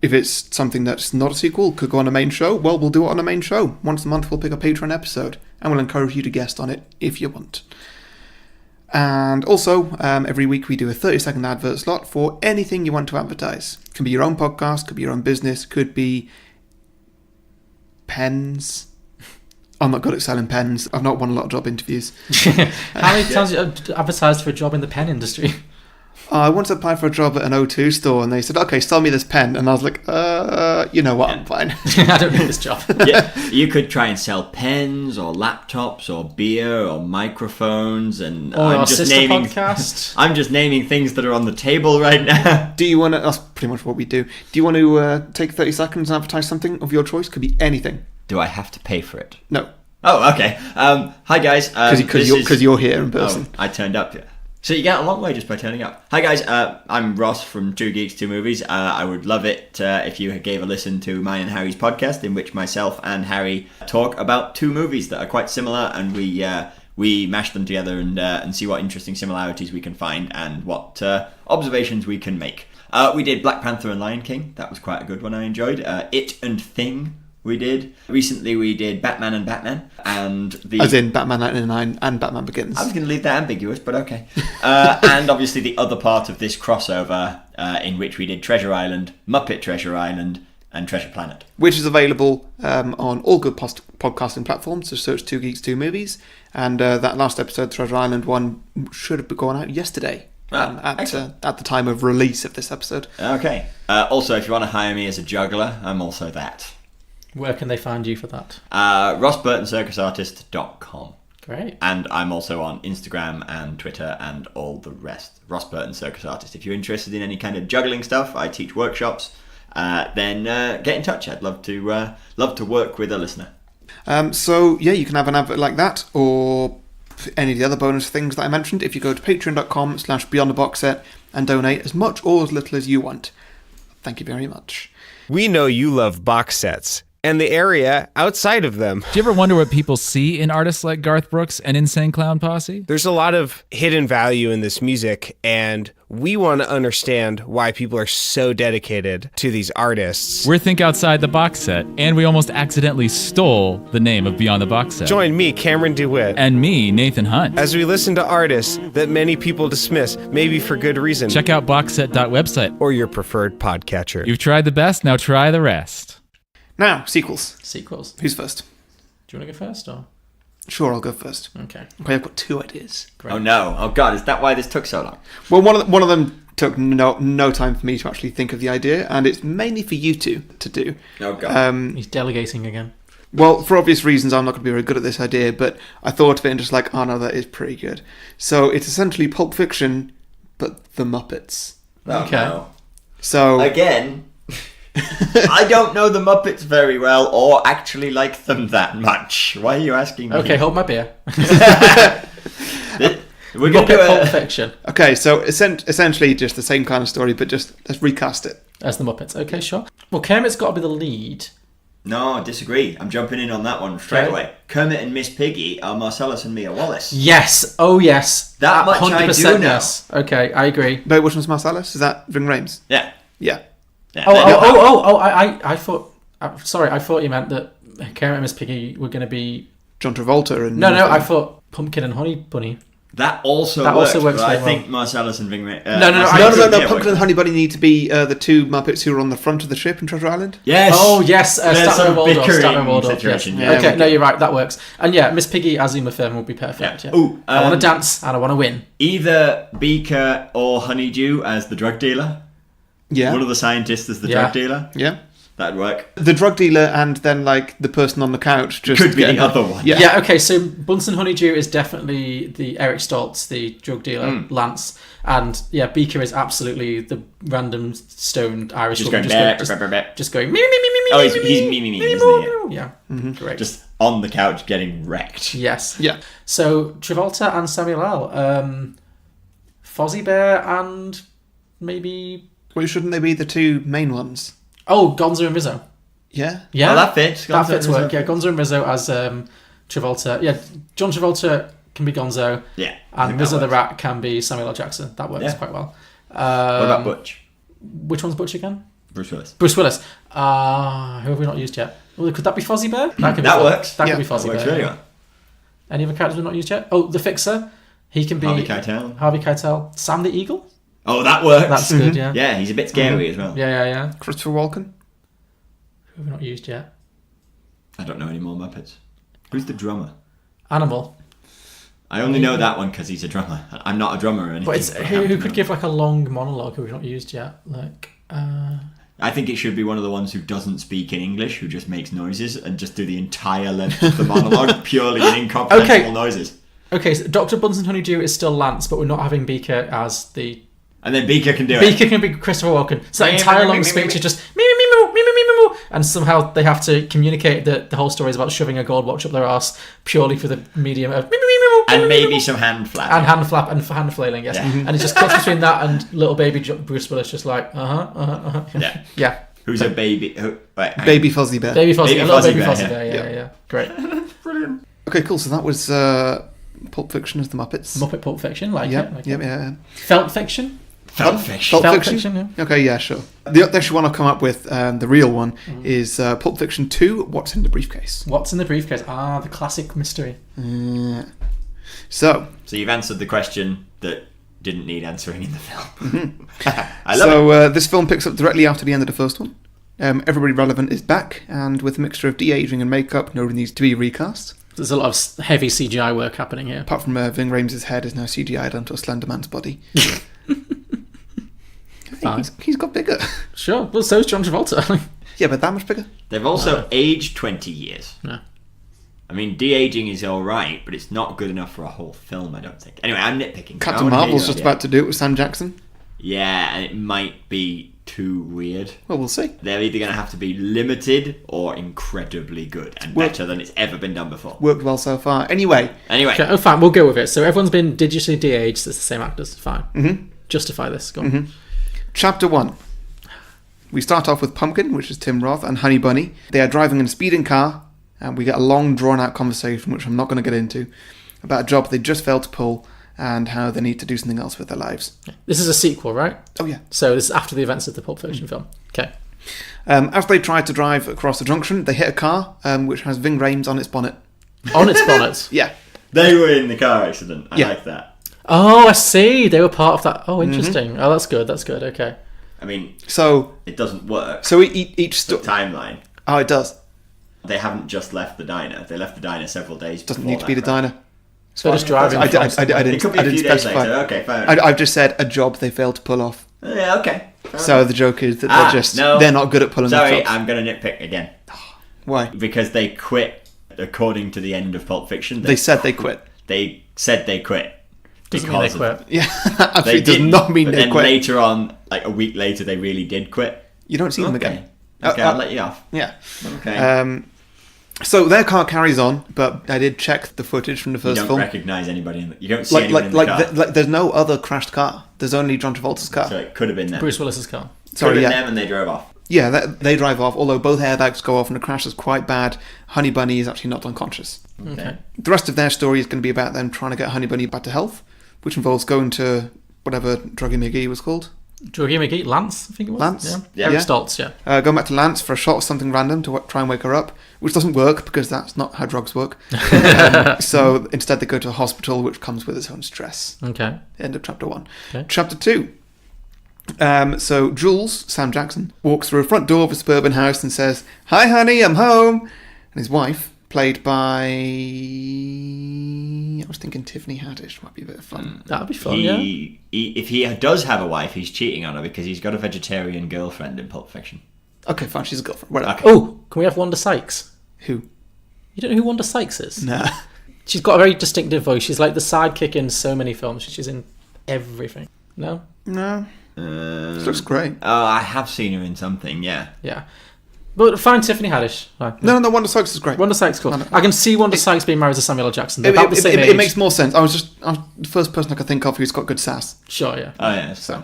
If it's something that's not a sequel, could go on a main show, well, we'll do it on a main show. Once a month, we'll pick a Patreon episode, and we'll encourage you to guest on it if you want. And also, every week we do a 30-second advert slot for anything you want to advertise. Could be your own podcast, could be your own business, could be pens. I'm not good at selling pens. I've not won a lot of job interviews. How many times have you advertised for a job in the pen industry? I once applied for a job at an O2 store and they said, okay, sell me this pen. And I was like, you know what, I'm fine. I don't need this job. Yeah, you could try and sell pens or laptops or beer or microphones. And Or our sister podcast. I'm just naming things that are on the table right now. Do you want to, that's pretty much what we do. Do you want to take 30 seconds and advertise something of your choice? Could be anything. Do I have to pay for it? No. Oh, okay. Hi, guys. Because you're here in person. I turned up. So you get a long way just by turning up. Hi, guys. I'm Ross from Two Geeks, Two Movies. I would love it if you gave a listen to mine and Harry's podcast, in which myself and Harry talk about two movies that are quite similar, and we mash them together and see what interesting similarities we can find and what observations we can make. We did Black Panther and Lion King. That was quite a good one. I enjoyed. It and Thing. We did. Recently we did Batman and Batman. As in Batman 99 and Batman Begins. I was going to leave that ambiguous, but okay. And obviously the other part of this crossover in which we did Treasure Island, Muppet Treasure Island, and Treasure Planet. Which is available on all good podcasting platforms, so search Two Geeks, Two Movies. And that last episode, Treasure Island one, should have gone out yesterday. At the time of release of this episode. Okay. Also, if you want to hire me as a juggler, I'm also that. Where can they find you for that? RossBurtonCircusArtist.com. Great. And I'm also on Instagram and Twitter and all the rest. Ross Burton Circus Artist. If you're interested in any kind of juggling stuff, I teach workshops. Then get in touch. I'd love to work with a listener. So yeah, you can have an advert like that, or any of the other bonus things that I mentioned. If you go to patreon.com/beyondtheboxset and donate as much or as little as you want. Thank you very much. We know you love box sets and the area outside of them. Do you ever wonder what people see in artists like Garth Brooks and Insane Clown Posse? There's a lot of hidden value in this music, and we want to understand why people are so dedicated to these artists. We're Think Outside the Box Set, and we almost accidentally stole the name of Beyond the Box Set. Join me, Cameron DeWitt. And me, Nathan Hunt. As we listen to artists that many people dismiss, maybe for good reason. Check out boxset.website. Or your preferred podcatcher. You've tried the best, now try the rest. Now, sequels. Who's first? Do you want to go first, or? Sure, I'll go first. Okay, I've got two ideas. Great. Oh no! Oh god! Is that why this took so long? Well, one of them took no time for me to actually think of the idea, and it's mainly for you two to do. Oh god! He's delegating again. Well, for obvious reasons, I'm not going to be very good at this idea, but I thought of it and just like, oh no, that is pretty good. So it's essentially Pulp Fiction, but the Muppets. Oh, okay. No. So again. I don't know the Muppets very well, or actually like them that much. Why are you asking me? Okay, hold my beer. We're going to do Pulp Fiction. Okay, so essentially just the same kind of story, but just let's recast it. As the Muppets. Okay, sure. Well, Kermit's got to be the lead. No, I disagree. I'm jumping in on that one straight away. Kermit and Miss Piggy are Marcellus and Mia Wallace. Yes. Oh, yes. That much 100% I do know. Yes. Okay, I agree. Wait, which one's Marcellus? Is that Ving Rhames? Yeah. Yeah. Yeah, I thought... sorry, I thought you meant that Kermit and Miss Piggy were going to be... John Travolta and... No, I thought Pumpkin and Honey Bunny. That also works, I think Marcellus and Ving Rhames... No, Pumpkin and Honey Bunny need to be the two Muppets who are on the front of the ship in Treasure Island. Yes! Oh, yes, Statler and Waldorf. Situation, yes. Okay, no, you're right, that works. And yeah, Miss Piggy as Uma Thurman would be perfect. Yeah. Ooh, I want to dance and I want to win. Either Beaker or Honeydew as the drug dealer. Yeah. One of the scientists as the drug dealer. Yeah. That'd work. The drug dealer and then like the person on the couch just could be the other one. Yeah, okay, so Bunsen Honeydew is definitely the Eric Stoltz, the drug dealer, Lance. And yeah, Beaker is absolutely the random stoned Irish woman. Just going me. Oh, he's me, isn't he? Yeah. Great. Just on the couch getting wrecked. Yes. Yeah. So Travolta and Samuel L. Fozzie Bear and maybe Well, shouldn't they be the two main ones? Oh, Gonzo and Rizzo. Yeah? Yeah. Oh, that fits. That fits work. Yeah, Gonzo and Rizzo as Travolta. Yeah, John Travolta can be Gonzo. Yeah. And Rizzo the Rat can be Samuel L. Jackson. That works quite well. What about Butch? Which one's Butch again? Bruce Willis. Bruce Willis. Who have we not used yet? Well, could that be Fozzie Bear? That works. That could be Fozzie That works Bear. really well. Any other characters we've not used yet? Oh, the Fixer. He can be Harvey Keitel. Harvey Keitel. Sam the Eagle. Oh, that works. That's good. Yeah. Yeah, he's a bit scary as well. Yeah. Christopher Walken? Who have we not used yet? I don't know any more Muppets. Who's the drummer? Animal. I only know that one because he's a drummer. I'm not a drummer or anything. But it's who could give like a long monologue who we've not used yet? Like. I think it should be one of the ones who doesn't speak in English, who just makes noises and just do the entire length of the monologue purely in incomprehensible noises. Okay, so Dr. Bunsen Honeydew is still Lance, but we're not having Beaker as the... And then Beaker can do it. Beaker can be Christopher Walken. So that entire long speech is just me, and somehow they have to communicate that the whole story is about shoving a gold watch up their arse purely for the medium of and maybe some hand flapping. And hand flap and hand flailing, yes. Yeah. And it just cuts between that and little baby Bruce Willis just like, Yeah. Yeah. Who's a baby? Baby Fozzie Bear. Baby Fozzie, Baby a little Fozzie baby Bear, Fozzie Bear, yeah. Great. Brilliant. Okay, cool. So that was Pulp Fiction as the Muppets. Muppet Pulp Fiction, Yeah. Felt Fiction? Felt Fiction? Yeah. Okay, yeah, sure. The actual one I'll come up with, the real one, is Pulp Fiction 2, What's in the Briefcase? What's in the briefcase? The classic mystery. So you've answered the question that didn't need answering in the film. I love it. So this film picks up directly after the end of the first one. Everybody relevant is back, and with a mixture of de-aging and makeup, nobody needs to be recast. There's a lot of heavy CGI work happening here. Apart from Ving Rhames' head is now CGI'd onto a slender man's body. He's got bigger. Sure, well, so's John Travolta. Yeah, but that much bigger. They've also aged 20 years. No. I mean, de-aging is alright, but it's not good enough for a whole film, I don't think. Anyway, I'm nitpicking. Captain Marvel's just about to do it with Sam Jackson. Yeah, and it might be too weird. Well, we'll see. They're either going to have to be limited or incredibly good and better than it's ever been done before. Worked well so far. Anyway. Okay, fine, we'll go with it. So everyone's been digitally de-aged, so it's the same actors. Fine. Mm-hmm. Justify this. Go on. Chapter 1. We start off with Pumpkin, which is Tim Roth, and Honey Bunny. They are driving in a speeding car, and we get a long, drawn-out conversation, which I'm not going to get into, about a job they just failed to pull and how they need to do something else with their lives. This is a sequel, right? Oh, yeah. So this is after the events of the Pulp Fiction film. Okay. As they try to drive across the junction, they hit a car which has Ving Rhames on its bonnet. On its bonnet? Yeah. They were in the car accident. I like that. Oh, I see. They were part of that. Oh, interesting. Oh, that's good. That's good. Okay. I mean, so it doesn't work. So each timeline. Oh, it does. They haven't just left the diner. They left the diner several days. Doesn't need to be the diner. So just driving. I didn't It could be a few days specify. later. Okay, fair enough. I've just said a job they failed to pull off. Yeah, okay. So the joke is that they're not good at pulling Sorry, the jobs. I'm going to nitpick again. Why? Because they quit according to the end of Pulp Fiction. They said they quit. They said they quit. Doesn't mean they quit. Yeah, actually does not mean but they then quit. Later on, like a week later, they really did quit. You don't see them again. Okay, I'll let you off. Yeah. Okay. So their car carries on, but I did check the footage from the first You don't film. recognise anybody in the... You don't see anyone in the car. There's no other crashed car. There's only John Travolta's car. So it could have been them. Bruce Willis's car. Sorry, could have yeah. been them and they drove off. Yeah, they drive off, although both airbags go off and the crash is quite bad. Honey Bunny is actually not unconscious. Okay. The rest of their story is going to be about them trying to get Honey Bunny back to health, which involves going to whatever Druggy McGee was called. Druggy McGee? Lance, I think it was. Lance? Yeah. Eric Stoltz, yeah. Going back to Lance for a shot of something random to try and wake her up, which doesn't work because that's not how drugs work. So instead they go to a hospital, which comes with its own stress. Okay. End of chapter 1. Okay. Chapter 2. So Jules, Sam Jackson, walks through a front door of a suburban house and says, "Hi honey, I'm home." And his wife, played by... I was thinking Tiffany Haddish might be a bit of fun. That'd be fun, yeah. If he does have a wife, he's cheating on her because he's got a vegetarian girlfriend in Pulp Fiction. Okay, fine, she's a girlfriend. Whatever. Okay. Oh, can we have Wanda Sykes? Who? You don't know who Wanda Sykes is? Nah. She's got a very distinctive voice. She's like the sidekick in so many films. She's in everything. No? No. This looks great. Oh, I have seen her in something, yeah. Yeah. But find Tiffany Haddish. Right. No, Wanda Sykes is great. Wanda Sykes, cool. No. I can see Wanda Sykes being married to Samuel L. Jackson. They're about the same age. It makes more sense. I was the first person I could think of who's got good sass. Sure, yeah. Oh, yeah. So,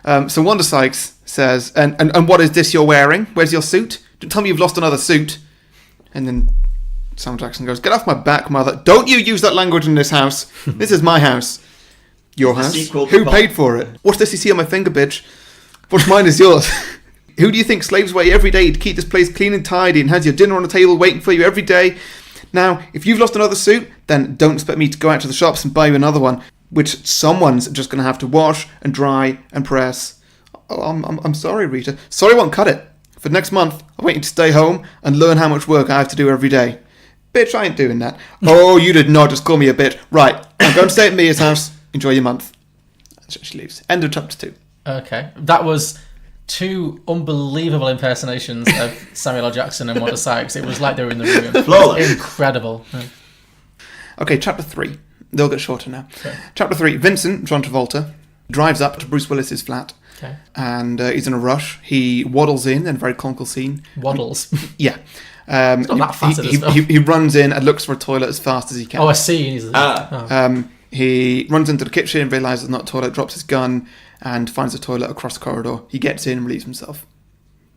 So Wanda Sykes says, and what is this you're wearing? Where's your suit? Don't tell me you've lost another suit. And then Samuel Jackson goes, get off my back, mother. Don't you use that language in this house. This is my house. Your house? Who paid for it? What's this you see on my finger, bitch? What's mine is yours. Who do you think slaves away every day to keep this place clean and tidy and has your dinner on the table waiting for you every day? Now, if you've lost another suit, then don't expect me to go out to the shops and buy you another one, which someone's just going to have to wash and dry and press. Oh, I'm sorry, Rita. Sorry won't cut it. For next month, I want you to stay home and learn how much work I have to do every day. Bitch, I ain't doing that. Oh, you did not just call me a bitch. Right, I'm going to stay at Mia's house. Enjoy your month. So she leaves. End of chapter 2. Okay. That was 2 unbelievable impersonations of Samuel L. Jackson and Wanda Sykes. It was like they were in the room. Flawless. Incredible. Okay, chapter 3. They'll get shorter now. Okay. Chapter 3. Vincent, John Travolta, drives up to Bruce Willis's flat. Okay. And he's in a rush. He waddles in a very comical scene. Waddles? Yeah. It's not that fast, he runs in and looks for a toilet as fast as he can. Oh, I see. He runs into the kitchen and realises it's not a toilet, drops his gun, and finds a toilet across the corridor. He gets in and relieves himself.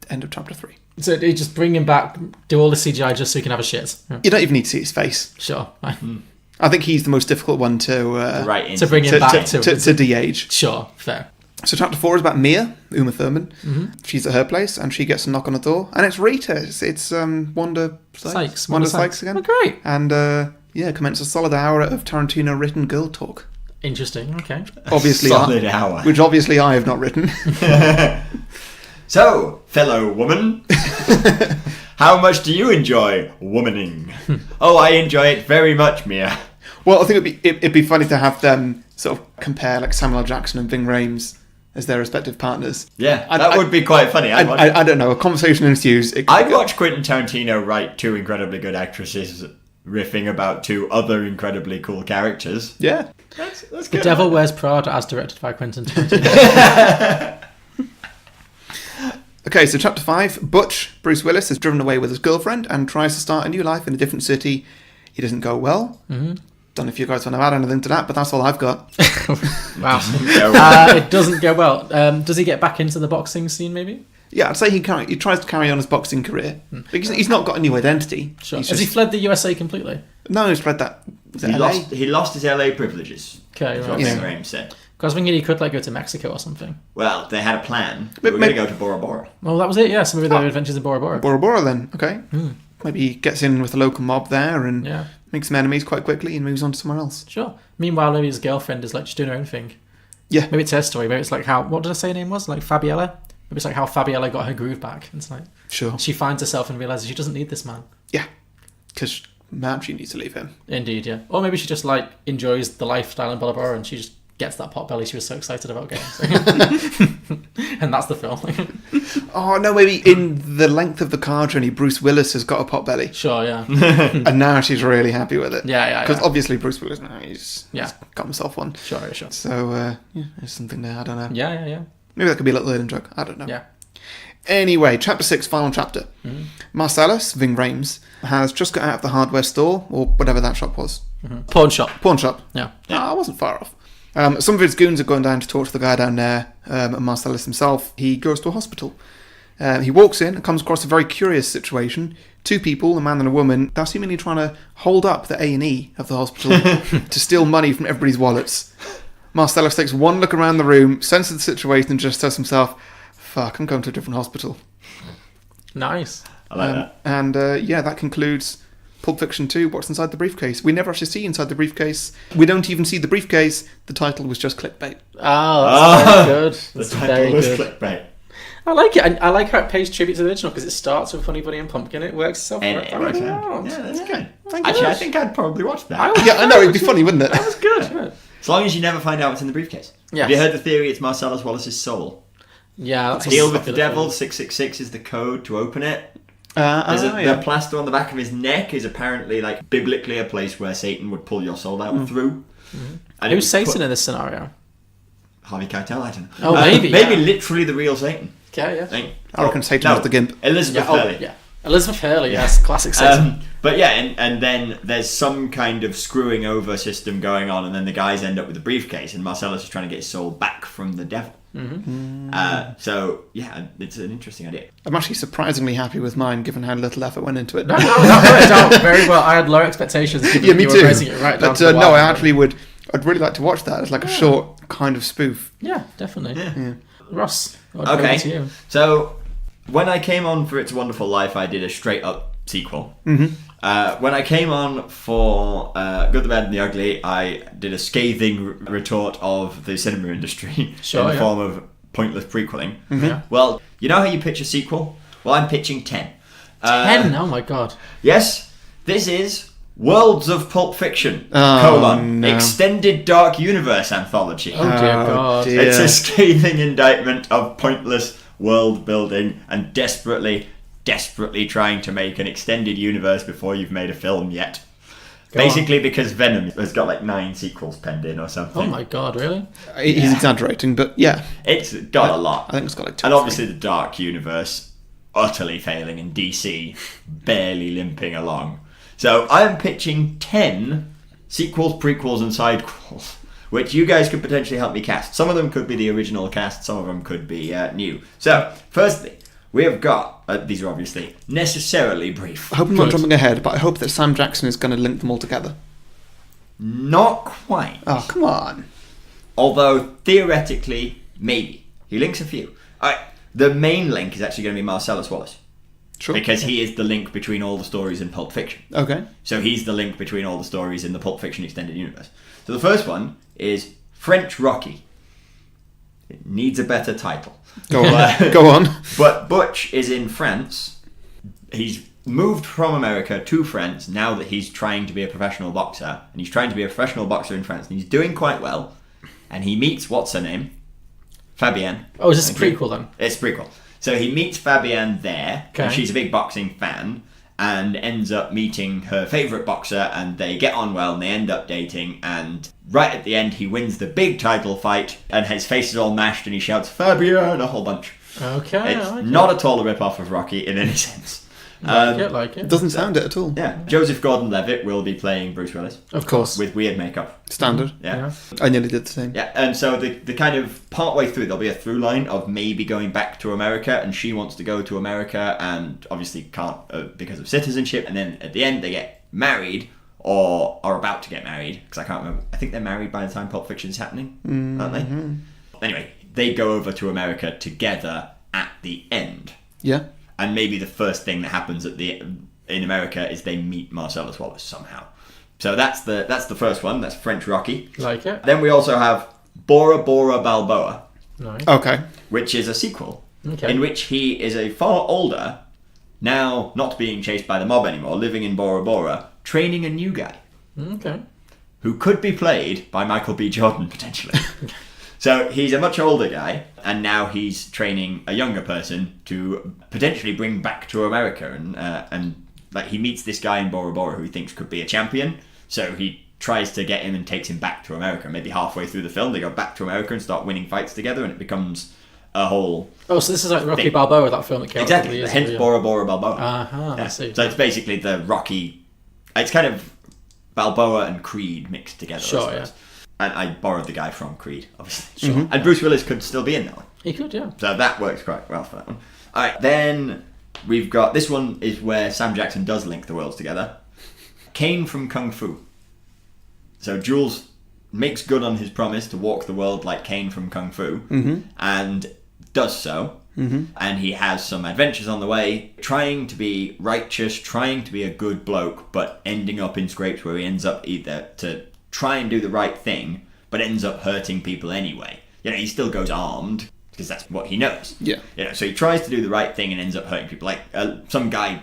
End of chapter 3. So you just bring him back, do all the CGI just so you can have a shit. Yeah. You don't even need to see his face. Sure. I think he's the most difficult one to bring him back to de-age. Sure, fair. So chapter 4 is about Mia, Uma Thurman. Mm-hmm. She's at her place and she gets a knock on the door, and it's Rita. It's Wanda Sykes. Wanda Sykes again. Oh, great. And commence a solid hour of Tarantino written girl talk. Interesting. Okay. Obviously, hour, which obviously I have not written. So, fellow woman, how much do you enjoy womaning? Oh, I enjoy it very much, Mia. Well, I think it'd be funny to have them sort of compare like Samuel L. Jackson and Ving Rhames as their respective partners. Yeah, that would be quite funny. I don't know. A conversation ensues. I'd watch Quentin Tarantino write 2 incredibly good actresses riffing about 2 other incredibly cool characters. Yeah. That's good. The Devil Wears Prada as directed by Quentin Tarantino. Okay, so chapter 5. Butch, Bruce Willis, is driven away with his girlfriend and tries to start a new life in a different city. It doesn't go well. Mm-hmm. Don't know if you guys want to add anything to that, but that's all I've got. Wow. It doesn't go well. Does he get back into the boxing scene, maybe? Yeah, I'd say he tries to carry on his boxing career. Because he's not got a new identity. Sure. Has he fled the USA completely? No, he's fled that. He lost his LA privileges. Okay, right. That's what Ving Rhames said. I was thinking he could go to Mexico or something. Well, they had a plan. They were going to go to Bora Bora. Well, that was it, yeah. So maybe their adventures in Bora Bora. Bora Bora then, okay. Maybe he gets in with the local mob there and makes some enemies quite quickly and moves on to somewhere else. Sure. Meanwhile, maybe his girlfriend is just doing her own thing. Yeah. Maybe it's her story. Maybe it's like how, what did I say her name was? Like Fabiella? Maybe it's like how Fabiella got her groove back. It's like, sure. She finds herself and realises she doesn't need this man. Yeah. Because man, she needs to leave him. Indeed, yeah. Or maybe she just enjoys the lifestyle in Bora Bora and she just gets that pot belly she was so excited about getting. So. And that's the film. Oh, no, maybe in the length of the car journey, Bruce Willis has got a pot belly. Sure, yeah. And now she's really happy with it. Yeah. Because obviously Bruce Willis, now he's got himself one. Sure. So, there's something there, I don't know. Yeah. Maybe that could be a little learning joke, I don't know. Yeah. Anyway, chapter 6, final chapter. Mm-hmm. Marsellus, Ving Rhames, has just got out of the hardware store, or whatever that shop was. Mm-hmm. Pawn shop. Yeah. I wasn't far off. Some of his goons are going down to talk to the guy down there, and Marsellus himself, he goes to a hospital. He walks in and comes across a very curious situation. 2 people, a man and a woman, they're seemingly trying to hold up the A&E of the hospital to steal money from everybody's wallets. Marsellus takes one look around the room, senses the situation, and just says to himself, fuck, I'm going to a different hospital. Nice. I like that. And that concludes Pulp Fiction 2, What's Inside the Briefcase. We never actually see inside the briefcase. We don't even see the briefcase. The title was just clickbait. Oh, that's very good. The title was clickbait. I like it. I like how it pays tribute to the original because it starts with Funny Bunny and Pumpkin. It works itself right out. Yeah, that's good. Actually, I think I'd probably watch that. I know, it'd be funny, wouldn't it? That was good. Yeah. As long as you never find out what's in the briefcase. Yes. Have you heard the theory it's Marcellus Wallace's soul? Yeah, that's Deal with the devil, 666 is the code to open it. The plaster on the back of his neck is apparently biblically a place where Satan would pull your soul out through. Mm-hmm. Who's Satan in this scenario? Harvey Keitel, I don't know. Oh, maybe. Maybe literally the real Satan. Okay, yeah. I reckon Satan was the Gimp. Elizabeth Hurley. Yeah. Elizabeth Hurley, yes, classic season. But yeah, and then there's some kind of screwing over system going on, and then the guys end up with a briefcase, and Marsellus is trying to get his soul back from the devil. So yeah, it's an interesting idea. I'm actually surprisingly happy with mine, given how little effort went into it. No, that worked out very well. I had low expectations. Given me you too. Were raising it right down But to the no, wire. I actually would. I'd really like to watch that as like a short kind of spoof. Yeah, definitely. Yeah. Ross, over to you. So when I came on for It's a Wonderful Life, I did a straight up sequel. When I came on for Good, the Bad and the Ugly, I did a scathing retort of the cinema industry in the form of pointless prequeling. Yeah. Well, you know how you pitch a sequel? Well, I'm pitching 10. 10? Oh my god. Yes, this is Worlds of Pulp Fiction, no. Extended Dark Universe Anthology. Oh dear god. Dear. It's a scathing indictment of pointless world building and desperately trying to make an extended universe before you've made a film yet. Basically because Venom has got like 9 sequels penned in or something. Oh my god, really? He's exaggerating, but yeah. It's got a lot. I think it's got like 2 And or obviously the Dark Universe utterly failing and DC barely limping along. So I'm pitching 10 sequels, prequels and sidequels, which you guys could potentially help me cast. Some of them could be the original cast, some of them could be new. So, firstly, we have got, these are obviously necessarily brief. I hope I'm not jumping ahead, but I hope that Sam Jackson is going to link them all together. Not quite. Oh, come on. Although, theoretically, maybe. He links a few. Alright, the main link is actually going to be Marsellus Wallace. Sure. Because he is the link between all the stories in Pulp Fiction. Okay. So he's the link between all the stories in the Pulp Fiction extended universe. So the first one is French Rocky. It needs a better title. Go on. Go on. But Butch is in France. He's moved from America to France now that he's trying to be a professional boxer. And he's trying to be a professional boxer in France. And he's doing quite well. And he meets, what's her name? Fabienne. Oh, is this a prequel then? It's a prequel. So he meets Fabienne there, Okay. and she's a big boxing fan, and ends up meeting her favourite boxer, and they get on well, and they end up dating, and right at the end he wins the big title fight, and his face is all mashed, and he shouts, Fabienne, a whole bunch. Okay, It's I like not at all a rip-off of Rocky in any sense. Like it. It doesn't sound it at all. Yeah, Joseph Gordon-Levitt will be playing Bruce Willis. Of course. With weird makeup. Standard. Yeah. I nearly did the same. Yeah, and so the kind of part way through, there'll be a through line of maybe going back to America, and she wants to go to America, and obviously can't because of citizenship. And then at the end, they get married or are about to get married, because I can't remember. I think they're married by the time Pulp Fiction's happening, aren't they? Anyway, they go over to America together at the end. Yeah. And maybe the first thing that happens in America is they meet Marsellus Wallace somehow. So that's the first one. That's French Rocky. Like it. Then we also have Bora Bora Balboa. Nice. Okay. Which is a sequel. Okay. In which he is a far older, now not being chased by the mob anymore, living in Bora Bora, training a new guy. Okay. Who could be played by Michael B. Jordan, potentially. So he's a much older guy, and now he's training a younger person to potentially bring back to America. And like he meets this guy in Bora Bora who he thinks could be a champion. So he tries to get him and takes him back to America. Maybe halfway through the film, they go back to America and start winning fights together, and it becomes a whole. Oh, so this is like Rocky thing. Balboa, that film that came out. Exactly. Hence Bora Bora Balboa. I see. So it's basically the Rocky. It's kind of Balboa and Creed mixed together. Sure, I suppose. yeah. And I borrowed the guy from Creed, obviously. Sure. And Bruce Willis could still be in that one. He could, yeah. So that works quite well for that one. Alright, then we've got... This one is where Sam Jackson does link the worlds together. Kane from Kung Fu. So Jules makes good on his promise to walk the world like Kane from Kung Fu. And does so. And he has some adventures on the way, trying to be righteous, trying to be a good bloke, but ending up in scrapes where he ends up either to try and do the right thing, but ends up hurting people anyway. You know, he still goes armed, because that's what he knows. Yeah. You know, so he tries to do the right thing and ends up hurting people. Like, some guy,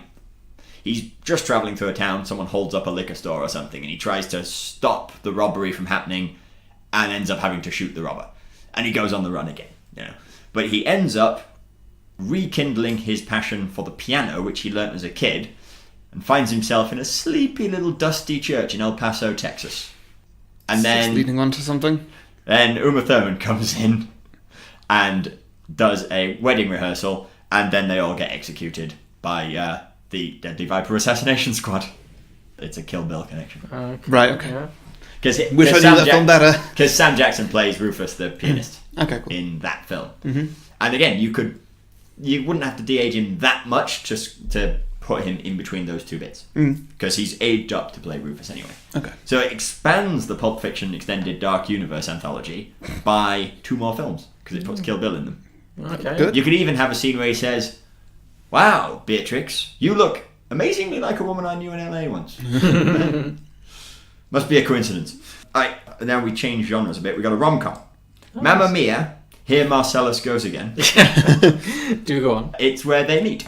he's just travelling through a town, someone holds up a liquor store or something, and he tries to stop the robbery from happening, and ends up having to shoot the robber. And he goes on the run again, you know. But he ends up rekindling his passion for the piano, which he learnt as a kid, and finds himself in a sleepy little dusty church in El Paso, Texas. And then leading on to something. Then Uma Thurman comes in and does a wedding rehearsal, and then they all get executed by the Deadly Viper Assassination Squad. It's a Kill Bill connection. Right, okay. Yeah. Wish I knew that film better. Because Sam Jackson plays Rufus the pianist Okay, cool. in that film. Mm-hmm. And again, you wouldn't have to de-age him that much just to put him in between those two bits. Because he's aged up to play Rufus anyway. Okay. So it expands the Pulp Fiction Extended Dark Universe anthology by 2 more films, because it puts Kill Bill in them. Okay. Good. You could even have a scene where he says, "Wow, Beatrix, you look amazingly like a woman I knew in LA once." Must be a coincidence. Alright, now we change genres a bit. We got a rom-com. Mamma Mia, Here Marsellus Goes Again. Do go on. It's where they meet.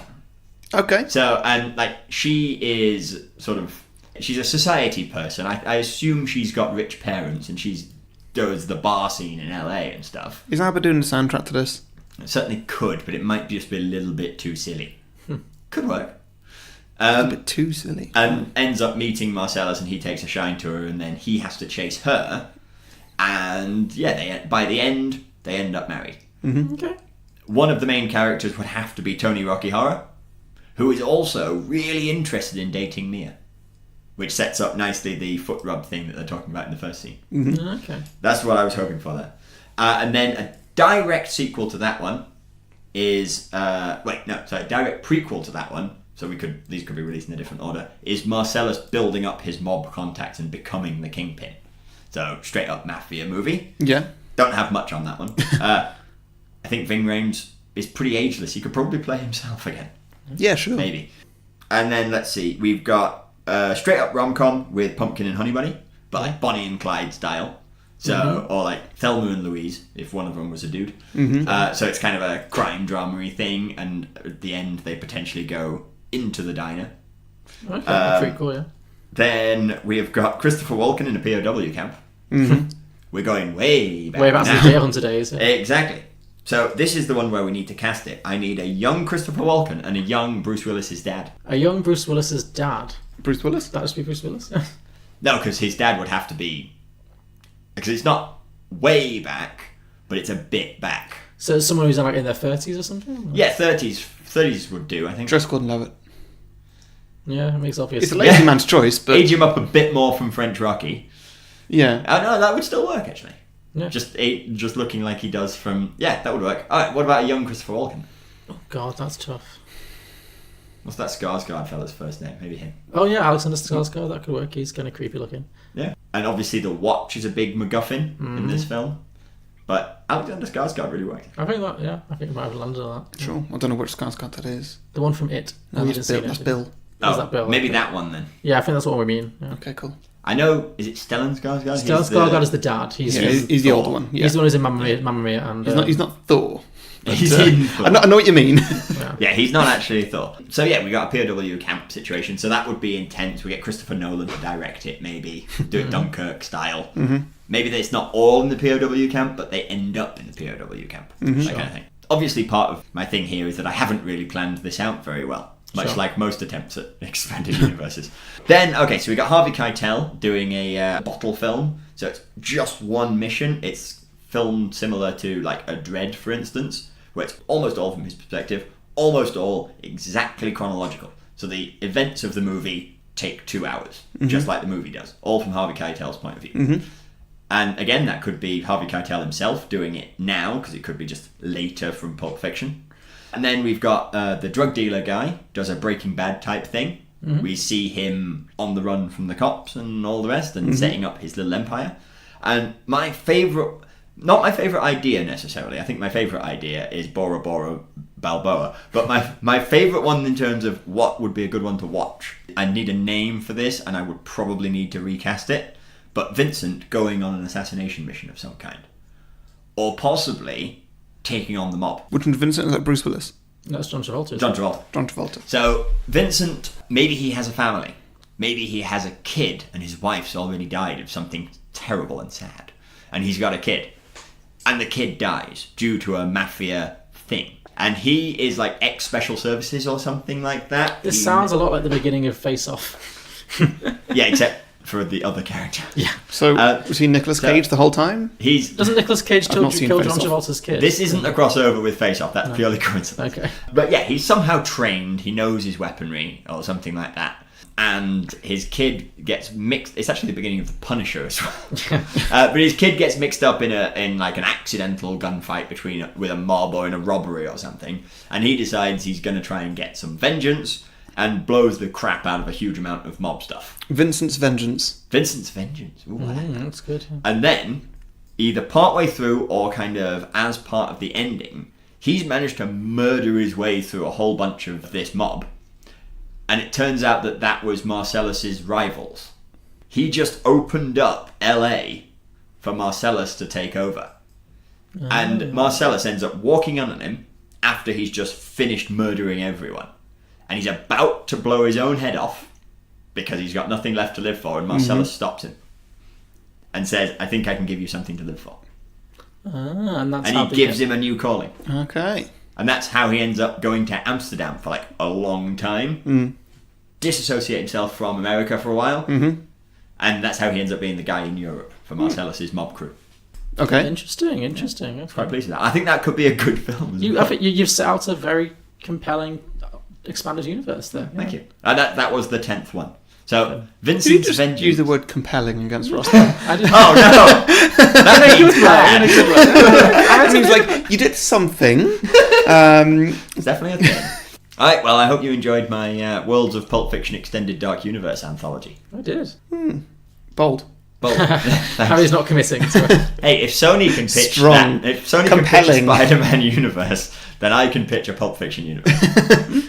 Okay. So, and like, she is she's a society person. I assume she's got rich parents and she does the bar scene in LA and stuff. Is ABBA doing the soundtrack to this? It certainly could, but it might just be a little bit too silly. Could work. A bit too silly. And ends up meeting Marsellus, and he takes a shine to her, and then he has to chase her. And yeah, by the end, they end up married. Mm-hmm. Okay. One of the main characters would have to be Tony Rocky Horror, who is also really interested in dating Mia, which sets up nicely the foot rub thing that they're talking about in the first scene. Mm-hmm. Okay. That's what I was hoping for there. And then a direct sequel to that one is... direct prequel to that one, so these could be released in a different order, is Marsellus building up his mob contacts and becoming the kingpin. So, straight up mafia movie. Yeah. Don't have much on that one. I think Ving Rhames is pretty ageless. He could probably play himself again. Yeah, sure. Maybe. And then, let's see, we've got straight up rom-com with Pumpkin and Honey Bunny, but like Bonnie and Clyde style. So, or like Thelma and Louise, if one of them was a dude. Mm-hmm. So it's kind of a crime drama-y thing, and at the end they potentially go into the diner. Okay, that's pretty cool, yeah. Then we have got Christopher Walken in a POW camp. Mm-hmm. We're going way back Way back now. to the Day Hunter days. Yeah. Exactly. So this is the one where we need to cast it. I need a young Christopher Walken and a young Bruce Willis's dad. A young Bruce Willis's dad. Bruce Willis? That would be Bruce Willis? No, because his dad would have to be... Because it's not way back, but it's a bit back. So someone who's like in their 30s or something? Yeah, 30s. 30s would do, I think. Dress Gordon-Levitt. Yeah, it makes obvious. It's a lazy man's choice, but... Age him up a bit more from French Rocky. Yeah. Oh, no, that would still work, actually. Yeah. Just looking like he does from... Yeah, that would work. Alright, what about a young Christopher Walken? Oh, God, that's tough. What's that Skarsgård fella's first name? Maybe him. Oh, yeah, Alexander Skarsgård, that could work. He's kind of creepy looking. Yeah. And obviously the watch is a big MacGuffin in this film. But Alexander Skarsgård really worked. I think it might have landed on that. Sure. I don't know which Skarsgård that is. The one from It. No, that's Bill. That's Bill. Oh, that Bill? Maybe that one then. Yeah, I think that's what we mean. Yeah. Okay, cool. I know, is it Stellan Skarsgård? Stellan Skarsgård is the dad. He's the older one. Yeah. He's the one who's in Mamma Mia and... He's not Thor. He's in Thor. I know what you mean. Yeah, he's not actually Thor. So yeah, we got a POW camp situation, so that would be intense. We get Christopher Nolan to direct it, maybe. Do it Dunkirk style. Mm-hmm. Maybe it's not all in the POW camp, but they end up in the POW camp. Mm-hmm. That kind of thing. Obviously, part of my thing here is that I haven't really planned this out very well. Much like most attempts at expanded universes. Then, okay, so we got Harvey Keitel doing a bottle film. So it's just one mission. It's filmed similar to like a Dread, for instance, where it's almost all from his perspective, almost all exactly chronological. So the events of the movie take 2 hours, just like the movie does, all from Harvey Keitel's point of view. Mm-hmm. And again, that could be Harvey Keitel himself doing it now, because it could be just later from Pulp Fiction. And then we've got the drug dealer guy, does a Breaking Bad type thing. Mm-hmm. We see him on the run from the cops and all the rest, and setting up his little empire. And my favourite, not my favourite idea necessarily, I think my favourite idea is Bora Bora Balboa. But my favourite one in terms of what would be a good one to watch, I need a name for this, and I would probably need to recast it. But Vincent going on an assassination mission of some kind. Or possibly taking on the mob. Which one's Vincent? Is that Bruce Willis? That's John Travolta. John Travolta. John Travolta. So Vincent, maybe he has a family. Maybe he has a kid and his wife's already died of something terrible and sad. And he's got a kid. And the kid dies due to a mafia thing. And he is like ex-special services or something like that. This sounds a lot like the beginning of Face Off. Yeah, except for the other character. Yeah. So was he Nicolas Cage the whole time? Doesn't Nicolas Cage kill John Face Off. Travolta's kid? This isn't a crossover with Face Off. That's purely coincidence. Okay. But yeah, he's somehow trained. He knows his weaponry or something like that. And his kid gets mixed. It's actually the beginning of The Punisher as well. But his kid gets mixed up in like an accidental gunfight with a mob or in a robbery or something. And he decides he's going to try and get some vengeance and blows the crap out of a huge amount of mob stuff. Vincent's Vengeance. Vincent's Vengeance. Ooh, that's good. Yeah. And then, either partway through or kind of as part of the ending, he's managed to murder his way through a whole bunch of this mob. And it turns out that was Marcellus's rivals. He just opened up LA for Marsellus to take over. Oh. And Marsellus ends up walking on him after he's just finished murdering everyone. And he's about to blow his own head off because he's got nothing left to live for, and Marsellus stops him and says, I think I can give you something to live for. And he gives him a new calling. Okay. And that's how he ends up going to Amsterdam for like a long time, disassociate himself from America for a while, and that's how he ends up being the guy in Europe for Marcellus's mob crew. Okay. Interesting. Yeah. Okay. Quite pleased with that. I think that could be a good film. I think you've set out a very compelling, expanded universe there. Thank you. That was the 10th one. So, Vincent's Vengeance. Use the word compelling against Ross. I didn't. Oh, no! That means It means like, you did something. It's definitely a thing. Alright, well, I hope you enjoyed my Worlds of Pulp Fiction Extended Dark Universe anthology. I did. Bold. Harry's not committing to it. Hey, if Sony can pitch Strong, if Sony compelling. can pitch a Spider-Man universe, then I can pitch a Pulp Fiction universe.